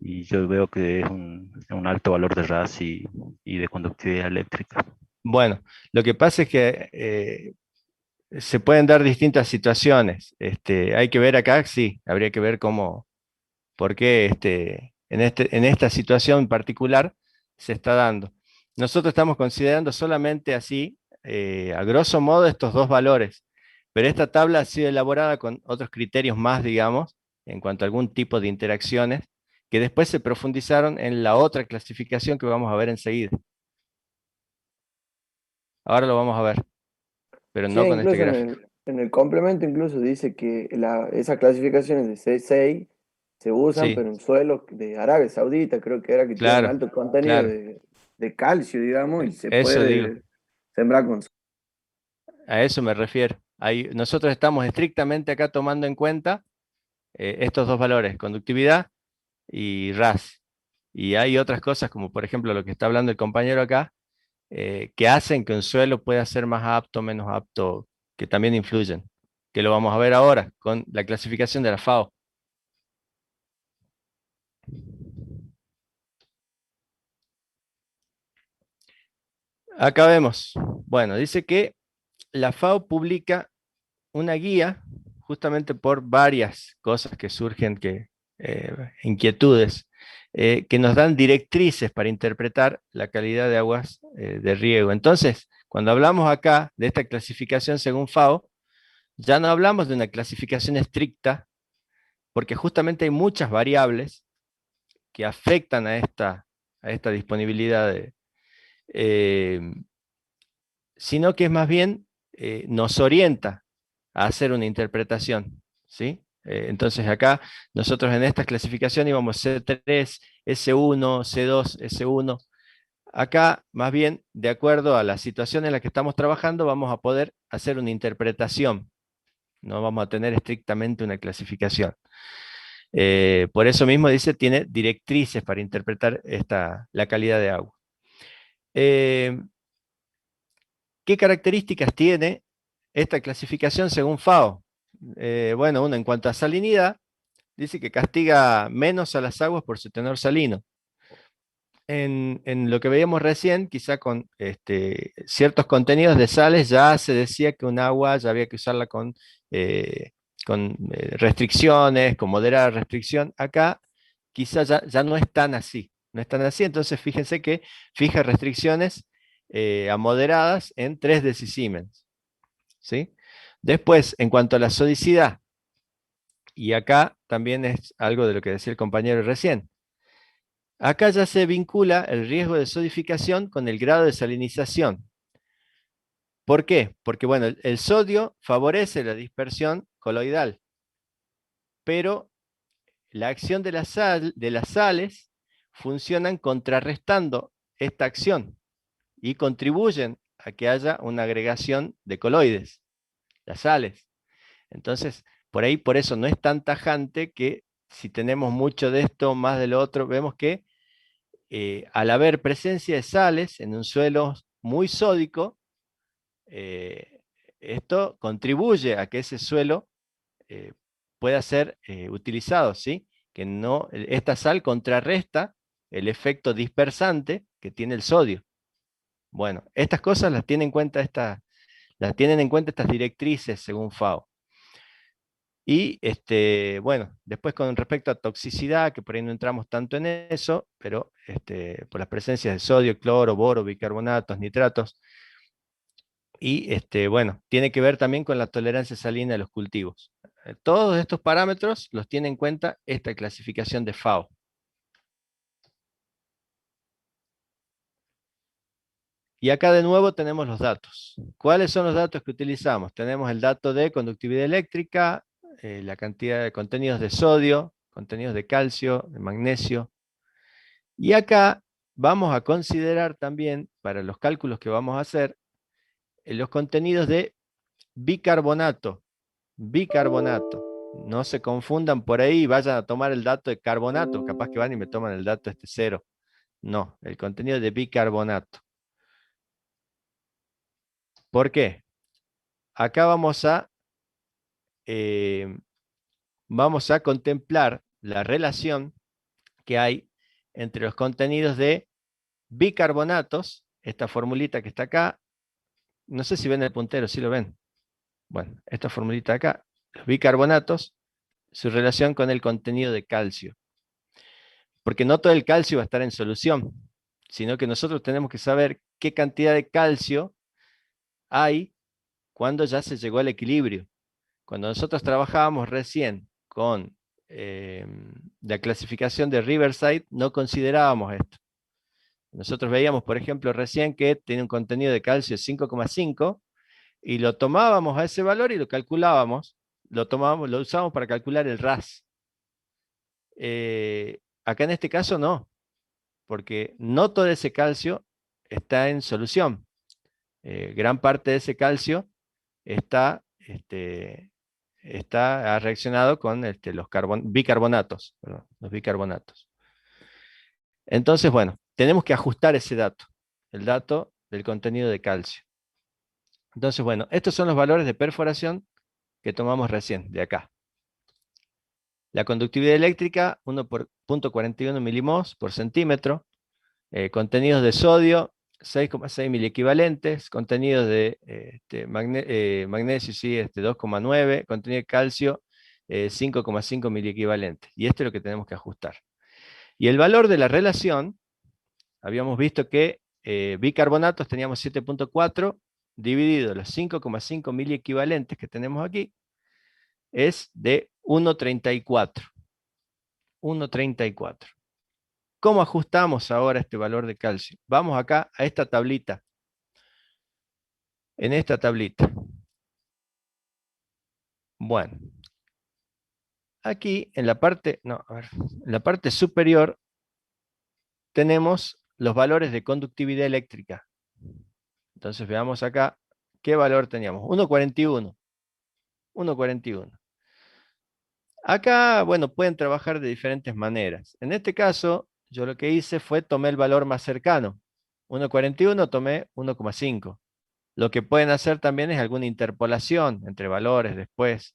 Y yo veo que es un alto valor de RAS y de conductividad eléctrica. Bueno, lo que pasa es que se pueden dar distintas situaciones. Hay que ver acá, sí, habría que ver por qué en esta situación particular se está dando. Nosotros estamos considerando solamente así, a grosso modo, estos dos valores, pero esta tabla ha sido elaborada con otros criterios más, digamos, en cuanto a algún tipo de interacciones, que después se profundizaron en la otra clasificación que vamos a ver enseguida. Ahora lo vamos a ver, pero Sí, no con este incluso gráfico. en el complemento incluso dice que esas clasificaciones de C6 se usan, Sí, pero en suelos de Arabia Saudita, creo que era que tienen claro, alto contenido claro. de calcio, digamos, y se Eso digo. puede sembrar con... A eso me refiero. Nosotros estamos estrictamente acá tomando en cuenta estos dos valores, conductividad y RAS. Y hay otras cosas, como por ejemplo lo que está hablando el compañero acá, que hacen que un suelo pueda ser más apto, menos apto, que también influyen, que lo vamos a ver ahora con la clasificación de la FAO. Acá vemos, bueno, dice que la FAO publica una guía justamente por varias cosas que surgen, inquietudes, que nos dan directrices para interpretar la calidad de aguas de riego. Entonces, cuando hablamos acá de esta clasificación según FAO, ya no hablamos de una clasificación estricta, porque justamente hay muchas variables que afectan a esta disponibilidad, eh, sino que es más bien nos orienta a hacer una interpretación, ¿sí? Entonces acá nosotros en esta clasificación íbamos C3, S1, C2, S1. Acá más bien, de acuerdo a la situación en la que estamos trabajando, vamos a poder hacer una interpretación. No vamos a tener estrictamente una clasificación. Por eso mismo dice, tiene directrices para interpretar la calidad de agua. ¿Qué características tiene esta clasificación según FAO? Bueno, uno en cuanto a salinidad, dice que castiga menos a las aguas por su tenor salino. En lo que veíamos recién, quizá con ciertos contenidos de sales, ya se decía que un agua ya había que usarla con restricciones, con moderada restricción. Acá quizá ya no es tan así, no es tan así. Entonces fíjense que fija restricciones a moderadas en 3 decisiemens. ¿Sí? Después, en cuanto a la sodicidad, y acá también es algo de lo que decía el compañero recién. Acá ya se vincula el riesgo de sodificación con el grado de salinización. ¿Por qué? Porque bueno, el sodio favorece la dispersión coloidal, pero la acción de las sales funcionan contrarrestando esta acción y contribuyen a que haya una agregación de coloides, las sales. Entonces, por eso no es tan tajante que si tenemos mucho de esto, más de lo otro, vemos que al haber presencia de sales en un suelo muy sódico, eh, esto contribuye a que ese suelo eh, pueda ser utilizado, ¿sí? Que no, esta sal contrarresta el efecto dispersante que tiene el sodio. Bueno, estas cosas las tienen en cuenta estas directrices según FAO. Y bueno, después con respecto a toxicidad, que por ahí no entramos tanto en eso, pero por las presencias de sodio, cloro, boro, bicarbonatos, nitratos, y bueno, tiene que ver también con la tolerancia salina de los cultivos. Todos estos parámetros los tiene en cuenta esta clasificación de FAO. Y acá de nuevo tenemos los datos. ¿Cuáles son los datos que utilizamos? Tenemos el dato de conductividad eléctrica, la cantidad de contenidos de sodio, contenidos de calcio, de magnesio. Y acá vamos a considerar también, para los cálculos que vamos a hacer, los contenidos de bicarbonato. Bicarbonato. No se confundan por ahí y vayan a tomar el dato de carbonato. Capaz que van y me toman el dato cero. No, el contenido de bicarbonato. ¿Por qué? Acá vamos a contemplar la relación que hay entre los contenidos de bicarbonatos, esta formulita que está acá, no sé si ven el puntero, si lo ven. Bueno, esta formulita acá, los bicarbonatos, su relación con el contenido de calcio. Porque no todo el calcio va a estar en solución, sino que nosotros tenemos que saber qué cantidad de calcio hay cuando ya se llegó al equilibrio. Cuando nosotros trabajábamos recién con la clasificación de Riverside, no considerábamos esto. Nosotros veíamos, por ejemplo, recién que tiene un contenido de calcio de 5,5 y lo tomábamos a ese valor y lo calculábamos, lo usábamos para calcular el RAS. Acá en este caso no, porque no todo ese calcio está en solución. Gran parte de ese calcio ha reaccionado con los bicarbonatos, perdón, los bicarbonatos. Entonces, bueno, tenemos que ajustar ese dato, el dato del contenido de calcio. Entonces, bueno, estos son los valores de perforación que tomamos recién, de acá. La conductividad eléctrica, 1,41 milimos por centímetro. Contenidos de sodio, 6,6 miliequivalentes. Contenidos de magnesio, sí, 2,9. Contenido de calcio, 5,5 miliequivalentes. Y esto es lo que tenemos que ajustar. Y el valor de la relación, habíamos visto que bicarbonatos teníamos 7,4, dividido los 5,5 miliequivalentes que tenemos aquí, es de 1,34. 1,34. ¿Cómo ajustamos ahora este valor de calcio? Vamos acá a esta tablita. En esta tablita. Bueno. Aquí en la parte, en la parte superior tenemos los valores de conductividad eléctrica. Entonces veamos acá qué valor teníamos. 1,41. 1,41. Acá, bueno, pueden trabajar de diferentes maneras. En este caso, yo lo que hice fue tomé el valor más cercano. 1,41 tomé 1,5. Lo que pueden hacer también es alguna interpolación entre valores después.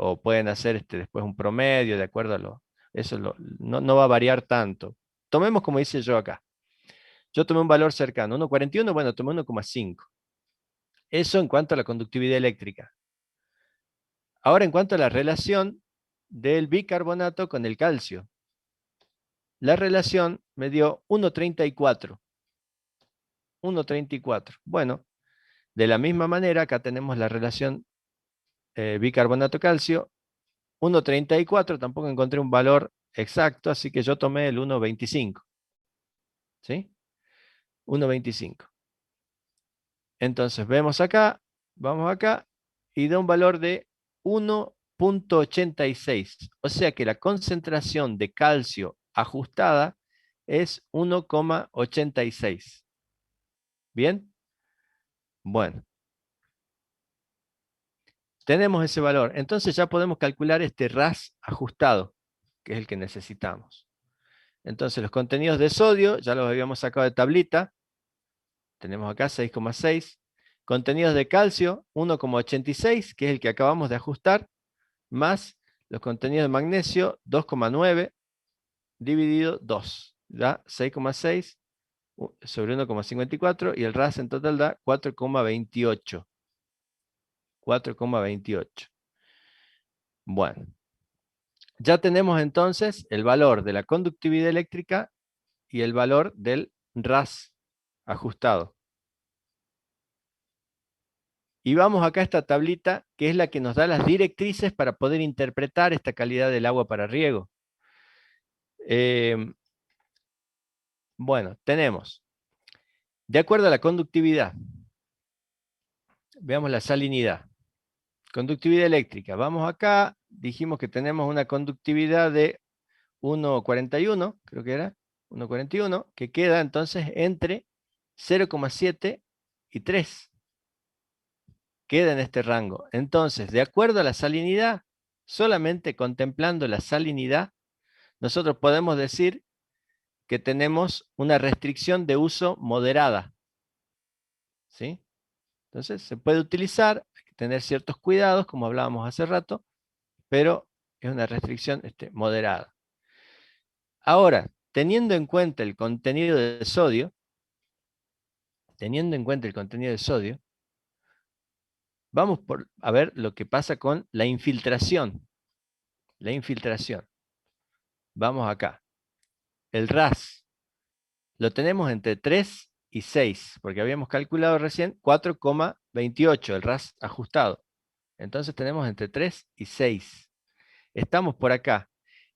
O pueden hacer después un promedio de acuerdo a eso no va a variar tanto. Tomemos como hice yo acá. Yo tomé un valor cercano, 1,41, bueno, tomé 1,5. Eso en cuanto a la conductividad eléctrica. Ahora en cuanto a la relación del bicarbonato con el calcio. La relación me dio 1,34. 1,34. Bueno, de la misma manera acá tenemos la relación bicarbonato-calcio. 1,34, tampoco encontré un valor exacto, así que yo tomé el 1,25. ¿Sí? 1,25. Entonces vemos acá, vamos acá, y da un valor de 1,86. O sea que la concentración de calcio ajustada es 1,86. ¿Bien? Bueno. Tenemos ese valor. Entonces ya podemos calcular este RAS ajustado, que es el que necesitamos. Entonces los contenidos de sodio, ya los habíamos sacado de tablita. Tenemos acá 6,6. Contenidos de calcio, 1,86, que es el que acabamos de ajustar, más los contenidos de magnesio, 2,9, dividido 2. Da 6,6 sobre 1,54 y el RAS en total da 4,28. 4,28. Bueno, ya tenemos entonces el valor de la conductividad eléctrica y el valor del RAS ajustado. Y vamos acá a esta tablita, que es la que nos da las directrices para poder interpretar esta calidad del agua para riego. Bueno, tenemos, de acuerdo a la conductividad, veamos la salinidad. Conductividad eléctrica, vamos acá, dijimos que tenemos una conductividad de 1,41, creo que era, 1,41, que queda entonces entre 0,7 y 3. Queda en este rango. Entonces, de acuerdo a la salinidad, solamente contemplando la salinidad, nosotros podemos decir que tenemos una restricción de uso moderada. ¿Sí? Entonces, se puede utilizar, hay que tener ciertos cuidados, como hablábamos hace rato, pero es una restricción moderada. Ahora, teniendo en cuenta el contenido de sodio, vamos a ver lo que pasa con la infiltración. La infiltración. Vamos acá. El RAS lo tenemos entre 3 y 6, porque habíamos calculado recién 4,28, el RAS ajustado. Entonces tenemos entre 3 y 6. Estamos por acá.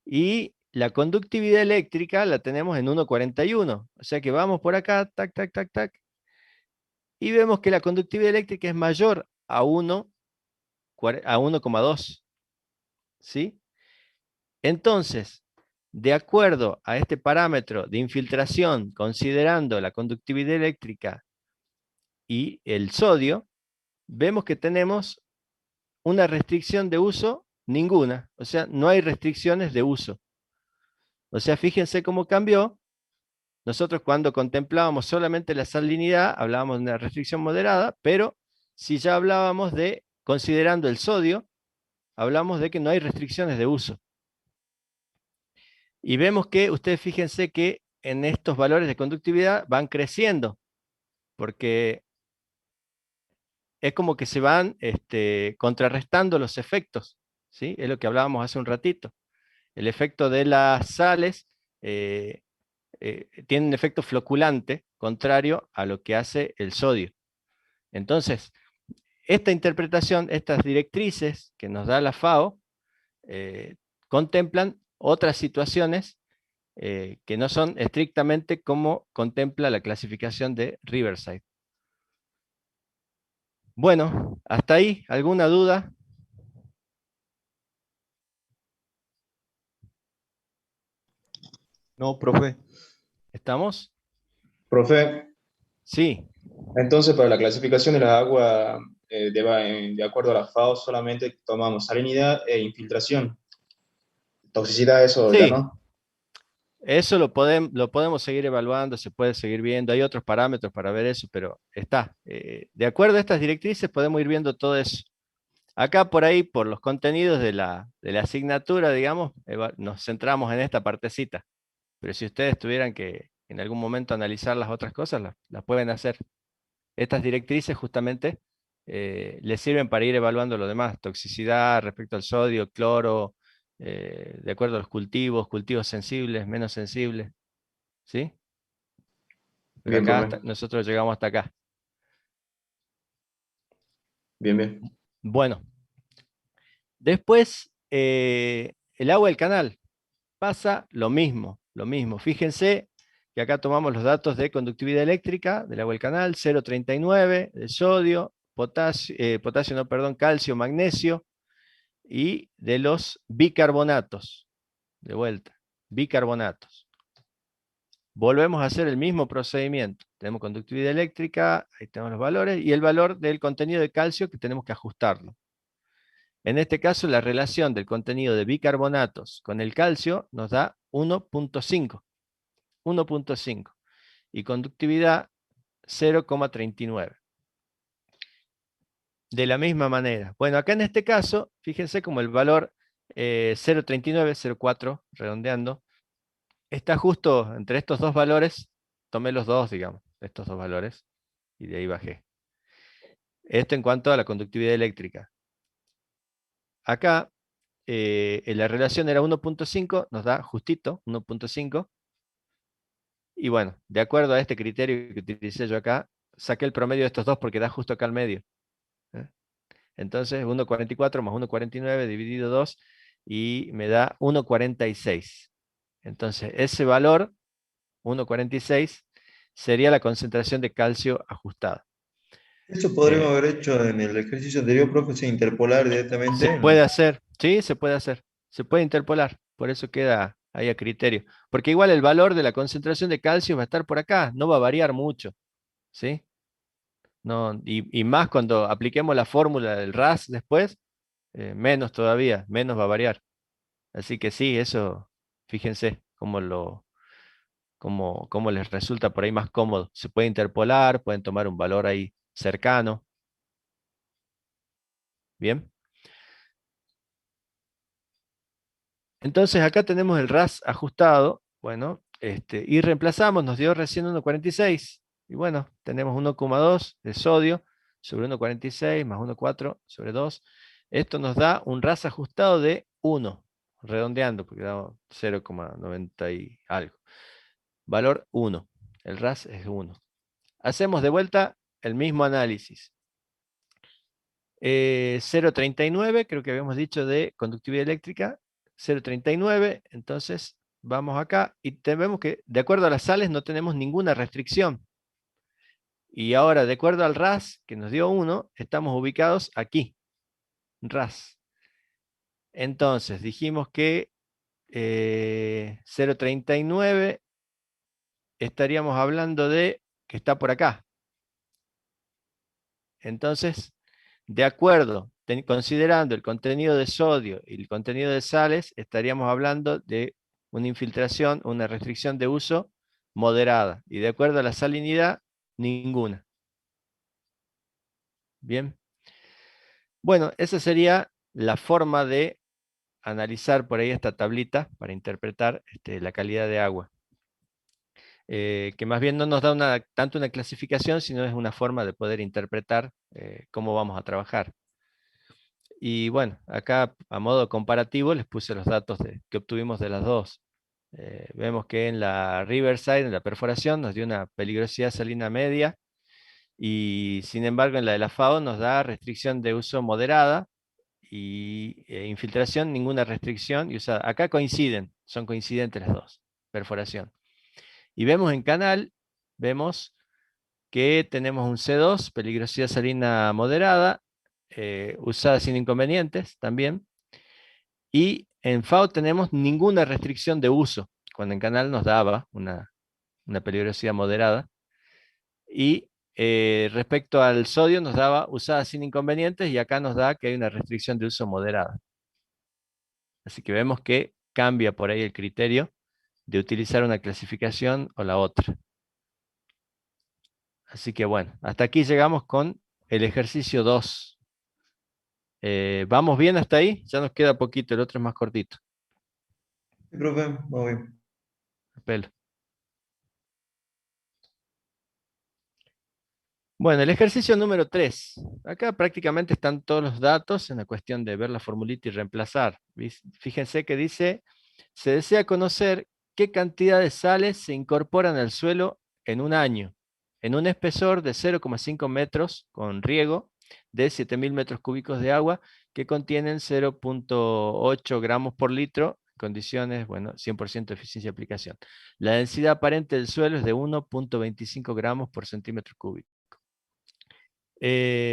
Y la conductividad eléctrica la tenemos en 1,41. O sea que vamos por acá, tac, tac, tac, tac. Y vemos que la conductividad eléctrica es mayor a 1,2. ¿Sí? Entonces, de acuerdo a este parámetro de infiltración, considerando la conductividad eléctrica y el sodio, vemos que tenemos una restricción de uso ninguna. O sea, no hay restricciones de uso. O sea, fíjense cómo cambió. Nosotros cuando contemplábamos solamente la salinidad, hablábamos de una restricción moderada, pero si ya hablábamos de, considerando el sodio, hablamos de que no hay restricciones de uso. Y vemos que, ustedes fíjense que en estos valores de conductividad van creciendo, porque es como que se van contrarrestando los efectos, ¿sí? Es lo que hablábamos hace un ratito. El efecto de las sales tiene un efecto floculante, contrario a lo que hace el sodio. Entonces, esta interpretación, estas directrices que nos da la FAO, contemplan otras situaciones que no son estrictamente como contempla la clasificación de Riverside. Bueno, hasta ahí, ¿alguna duda? No, profe. ¿Estamos? Profe, Sí. entonces para la clasificación de la agua, de acuerdo a la FAO, solamente tomamos salinidad e infiltración. Toxicidad, eso ya Sí, no. eso lo podemos seguir evaluando, se puede seguir viendo, hay otros parámetros para ver eso, pero está. De acuerdo a estas directrices podemos ir viendo todo eso. Acá por ahí, por los contenidos de la asignatura, digamos, nos centramos en esta partecita. Pero si ustedes tuvieran que en algún momento analizar las otras cosas, las pueden hacer. Estas directrices justamente les sirven para ir evaluando lo demás, toxicidad respecto al sodio, cloro, de acuerdo a los cultivos sensibles, menos sensibles, ¿sí? Pero Bien, acá profe. nosotros llegamos hasta acá. Bien, bien. Bueno, después el agua del canal pasa lo mismo, lo mismo. Fíjense que acá tomamos los datos de conductividad eléctrica del agua del canal, 0,39 de sodio, potasio, no, perdón, calcio, magnesio, y de los bicarbonatos. De vuelta, bicarbonatos. Volvemos a hacer el mismo procedimiento. Tenemos conductividad eléctrica, ahí tenemos los valores, y el valor del contenido de calcio que tenemos que ajustarlo. En este caso, la relación del contenido de bicarbonatos con el calcio nos da 1,5. 1,5. Y conductividad 0,39. De la misma manera. Bueno, acá en este caso, fíjense como el valor 0,39, 0,4, redondeando, está justo entre estos dos valores. Tomé los dos, digamos, estos dos valores, y de ahí bajé. Esto en cuanto a la conductividad eléctrica. Acá la relación era 1.5, nos da justito 1.5. Y bueno, de acuerdo a este criterio que utilicé yo acá, saqué el promedio de estos dos porque da justo acá al medio. ¿Eh? Entonces 1,44 más 1,49 dividido 2 y me da 1,46. Entonces ese valor, 1,46, sería la concentración de calcio ajustada. Eso podríamos haber hecho en el ejercicio anterior, profe, sin interpolar directamente. Se puede hacer, sí, se puede hacer. Se puede interpolar, por eso queda ahí a criterio. Porque igual el valor de la concentración de calcio va a estar por acá, no va a variar mucho. ¿Sí? No, y más cuando apliquemos la fórmula del RAS después, menos todavía, menos va a variar. Así que sí, eso, fíjense cómo les resulta por ahí más cómodo. Se puede interpolar, pueden tomar un valor ahí cercano. Bien. Entonces acá tenemos el RAS ajustado. Bueno, y reemplazamos, nos dio recién 1,46. Y bueno, tenemos 1,2 de sodio sobre 1,46 más 1,4 sobre 2. Esto nos da un RAS ajustado de 1, redondeando, porque da 0,90 y algo. Valor 1. El RAS es 1. Hacemos de vuelta el mismo análisis. 0,39, creo que habíamos dicho de conductividad eléctrica. 0,39, entonces vamos acá y vemos que de acuerdo a las sales no tenemos ninguna restricción. Y ahora, de acuerdo al RAS, que nos dio 1, estamos ubicados aquí. RAS. Entonces, dijimos que 0,39 estaríamos hablando de que está por acá. Entonces, de acuerdo, considerando el contenido de sodio y el contenido de sales, estaríamos hablando de una infiltración, una restricción de uso moderada. Y de acuerdo a la salinidad, ninguna. Bien. Bueno, esa sería la forma de analizar por ahí esta tablita para interpretar la calidad de agua. Que más bien no nos da tanto una clasificación, sino es una forma de poder interpretar cómo vamos a trabajar. Y bueno, acá a modo comparativo les puse los datos que obtuvimos de las dos. Vemos que en la Riverside, en la perforación, nos dio una peligrosidad salina media, y sin embargo en la de la FAO nos da restricción de uso moderada y infiltración, ninguna restricción. Y acá coinciden, son coincidentes las dos, perforación. Y vemos en canal, vemos que tenemos un C2, peligrosidad salina moderada, usada sin inconvenientes también. Y en FAO tenemos ninguna restricción de uso, cuando en canal nos daba una peligrosidad moderada. Y respecto al sodio nos daba usada sin inconvenientes, y acá nos da que hay una restricción de uso moderada. Así que vemos que cambia por ahí el criterio de utilizar una clasificación o la otra. Así que bueno, hasta aquí llegamos con el ejercicio 2. ¿Vamos bien hasta ahí? Ya nos queda poquito, el otro es más cortito. Sí, profe, vamos bien. Pelo. Bueno, el ejercicio número 3. Acá prácticamente están todos los datos en la cuestión de ver la formulita y reemplazar. Fíjense que dice, se desea conocer qué cantidad de sales se incorporan al suelo en un año, en un espesor de 0,5 metros con riego de 7.000 metros cúbicos de agua que contienen 0,8 gramos por litro, condiciones, bueno, 100% de eficiencia de aplicación. La densidad aparente del suelo es de 1,25 gramos por centímetro cúbico.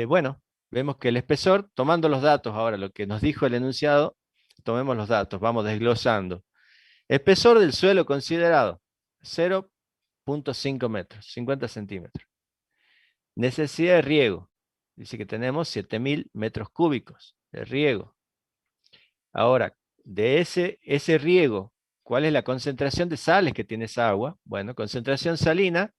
Bueno, vemos que el espesor, tomando los datos ahora, lo que nos dijo el enunciado, tomemos los datos, vamos desglosando. Espesor del suelo considerado, 0,5 metros, 50 centímetros. Necesidad de riego, dice que tenemos 7.000 metros cúbicos de riego. Ahora, de ese riego, ¿cuál es la concentración de sales que tiene esa agua? Bueno, concentración salina,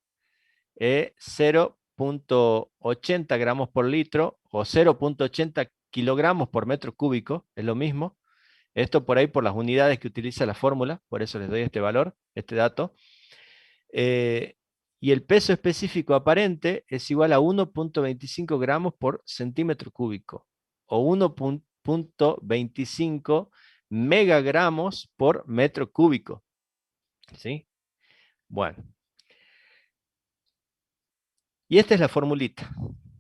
0,80 gramos por litro o 0,80 kilogramos por metro cúbico, es lo mismo. Esto por ahí por las unidades que utiliza la fórmula, por eso les doy este valor, este dato. Y el peso específico aparente es igual a 1,25 gramos por centímetro cúbico o 1,25 0.25 megagramos por metro cúbico. ¿Sí? Bueno. Y esta es la formulita.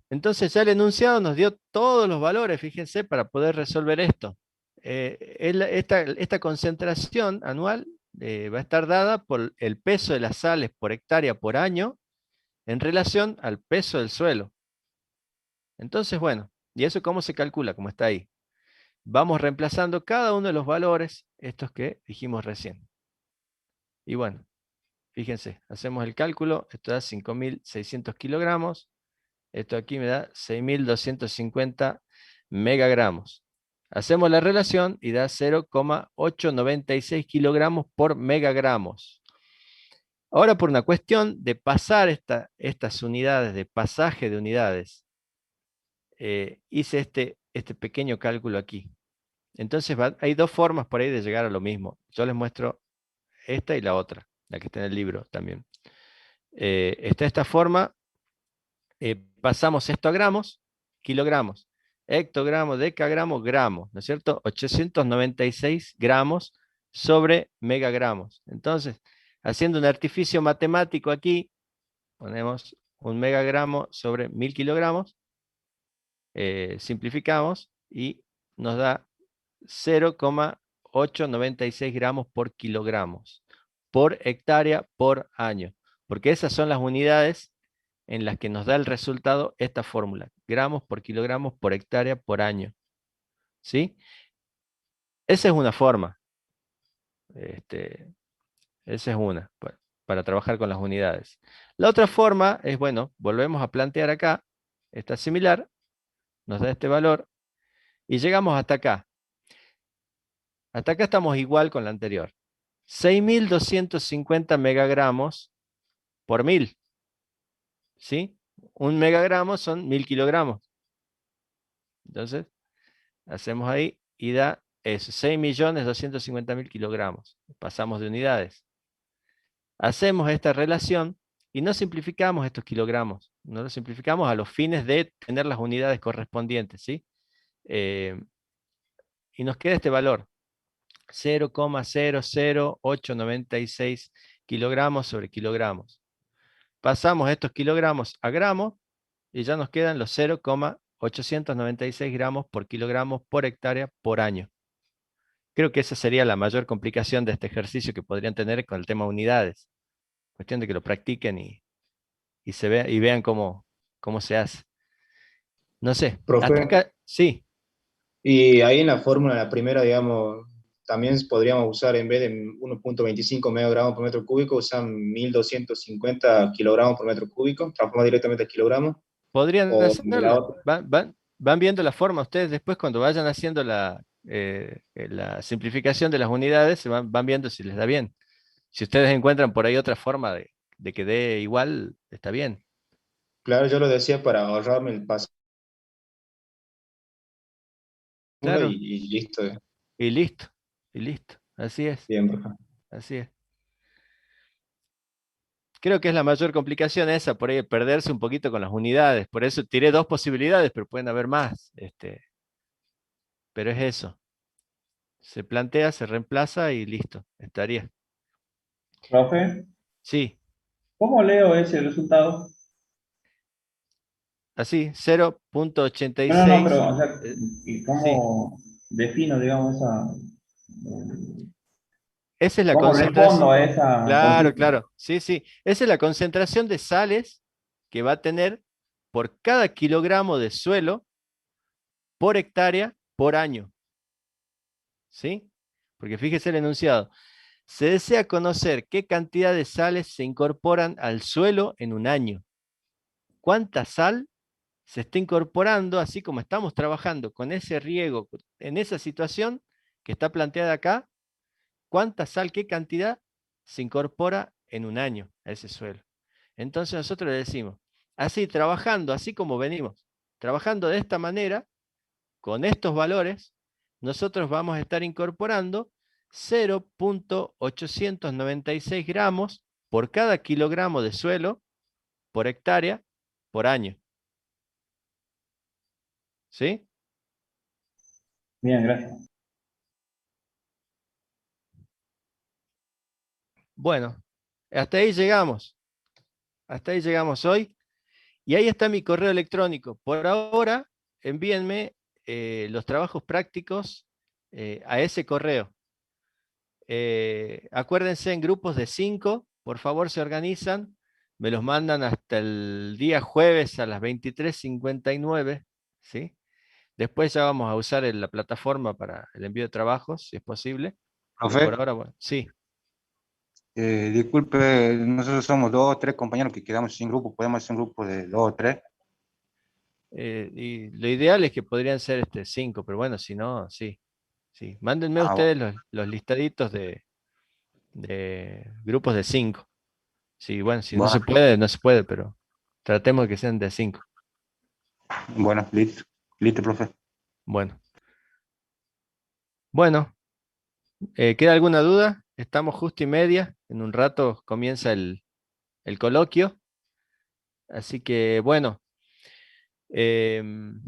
Entonces ya el enunciado nos dio todos los valores, fíjense, para poder resolver esto. Esta concentración anual va a estar dada por el peso de las sales por hectárea por año en relación al peso del suelo. Entonces, bueno, ¿y eso cómo se calcula? Como está ahí. Vamos reemplazando cada uno de los valores, estos que dijimos recién. Y bueno, fíjense, hacemos el cálculo, esto da 5.600 kilogramos, esto aquí me da 6.250 megagramos. Hacemos la relación y da 0,896 kilogramos por megagramos. Ahora, por una cuestión de pasar estas unidades, de pasaje de unidades, hice este pequeño cálculo aquí. Entonces hay dos formas por ahí de llegar a lo mismo. Yo les muestro esta y la otra, la que está en el libro también. Está esta forma, pasamos esto a gramos, kilogramos, hectogramos, decagramos, gramos, ¿no es cierto? 896 gramos sobre megagramos. Entonces, haciendo un artificio matemático aquí, ponemos un megagramo sobre 1000 kilogramos, simplificamos y nos da 0,896 gramos por kilogramos, por hectárea por año, porque esas son las unidades en las que nos da el resultado esta fórmula, gramos por kilogramos por hectárea por año. ¿Sí? Esa es una forma. Esa es una, para trabajar con las unidades. La otra forma es, bueno, volvemos a plantear acá, está similar, nos da este valor, y llegamos hasta acá. Hasta acá estamos igual con la anterior. 6.250 megagramos por 1000. ¿Sí? Un megagramo son 1000 kilogramos. Entonces, hacemos ahí y da eso, 6.250.000 kilogramos. Pasamos de unidades. Hacemos esta relación y no simplificamos estos kilogramos. No lo simplificamos a los fines de tener las unidades correspondientes. ¿Sí? Y nos queda este valor. 0,00896 kilogramos sobre kilogramos. Pasamos estos kilogramos a gramos y ya nos quedan los 0,896 gramos por kilogramos por hectárea por año. Creo que esa sería la mayor complicación de este ejercicio que podrían tener con el tema unidades. Cuestión de que lo practiquen y vean cómo se hace. No sé, Profe, hasta acá, sí. y ahí en la fórmula, la primera, digamos, también podríamos usar, en vez de 1.25 megagramos por metro cúbico, usar 1.250 kilogramos por metro cúbico, transformar directamente a kilogramos. Podrían O de la hacerla. otra. Van viendo la forma. Ustedes después cuando vayan haciendo la simplificación de las unidades, van viendo si les da bien. Si ustedes encuentran por ahí otra forma de que dé igual, está bien. Claro, yo lo decía para ahorrarme el paso. Claro, Y listo. y listo, y listo. Así es, Bien, profe. así es. Creo que es la mayor complicación esa, por ahí perderse un poquito con las unidades. Por eso tiré dos posibilidades, pero pueden haber más. Pero es eso. Se plantea, se reemplaza y listo, estaría. Profe, Sí, ¿cómo leo ese resultado? así, No, 0,86. pero, o sea, ¿y Sí, cómo defino, digamos, esa es la cómo concentración. respondo a esa Claro, consulta? claro. Sí, sí. Esa es la concentración de sales que va a tener por cada kilogramo de suelo por hectárea por año. ¿Sí? Porque fíjese el enunciado. Se desea conocer qué cantidad de sales se incorporan al suelo en un año. ¿Cuánta sal se está incorporando, así como estamos trabajando con ese riego, en esa situación que está planteada acá? ¿Cuánta sal, qué cantidad se incorpora en un año a ese suelo? Entonces nosotros le decimos, así trabajando, así como venimos, trabajando de esta manera, con estos valores, nosotros vamos a estar incorporando 0,896 gramos por cada kilogramo de suelo por hectárea por año. ¿Sí? Bien, gracias. Bueno, hasta ahí llegamos. Hasta ahí llegamos hoy. Y ahí está mi correo electrónico. Por ahora, envíenme los trabajos prácticos a ese correo. Acuérdense en grupos de 5, por favor se organizan, me los mandan hasta el día jueves a las 23:59, ¿sí? Después ya vamos a usar la plataforma para el envío de trabajos, si es posible. Pero por Profe, ahora, bueno, sí. disculpe, nosotros somos 2 o 3 compañeros que quedamos sin grupo, podemos hacer un grupo de 2 o 3. Y lo ideal es que podrían ser 5, pero bueno, si no, sí. Sí. Mándenme Ah, ustedes los listaditos de grupos de 5. Sí, bueno, si no bueno, se puede, no se puede, pero tratemos de que sean de 5. bueno, listo, listo, profe. Bueno, bueno, ¿queda alguna duda? Estamos justo y media. En un rato comienza el coloquio. Así que, bueno, em,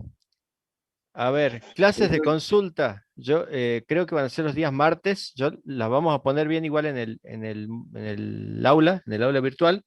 a ver, clases de consulta. Yo creo que van a ser los días martes. Yo las vamos a poner bien igual en el aula virtual.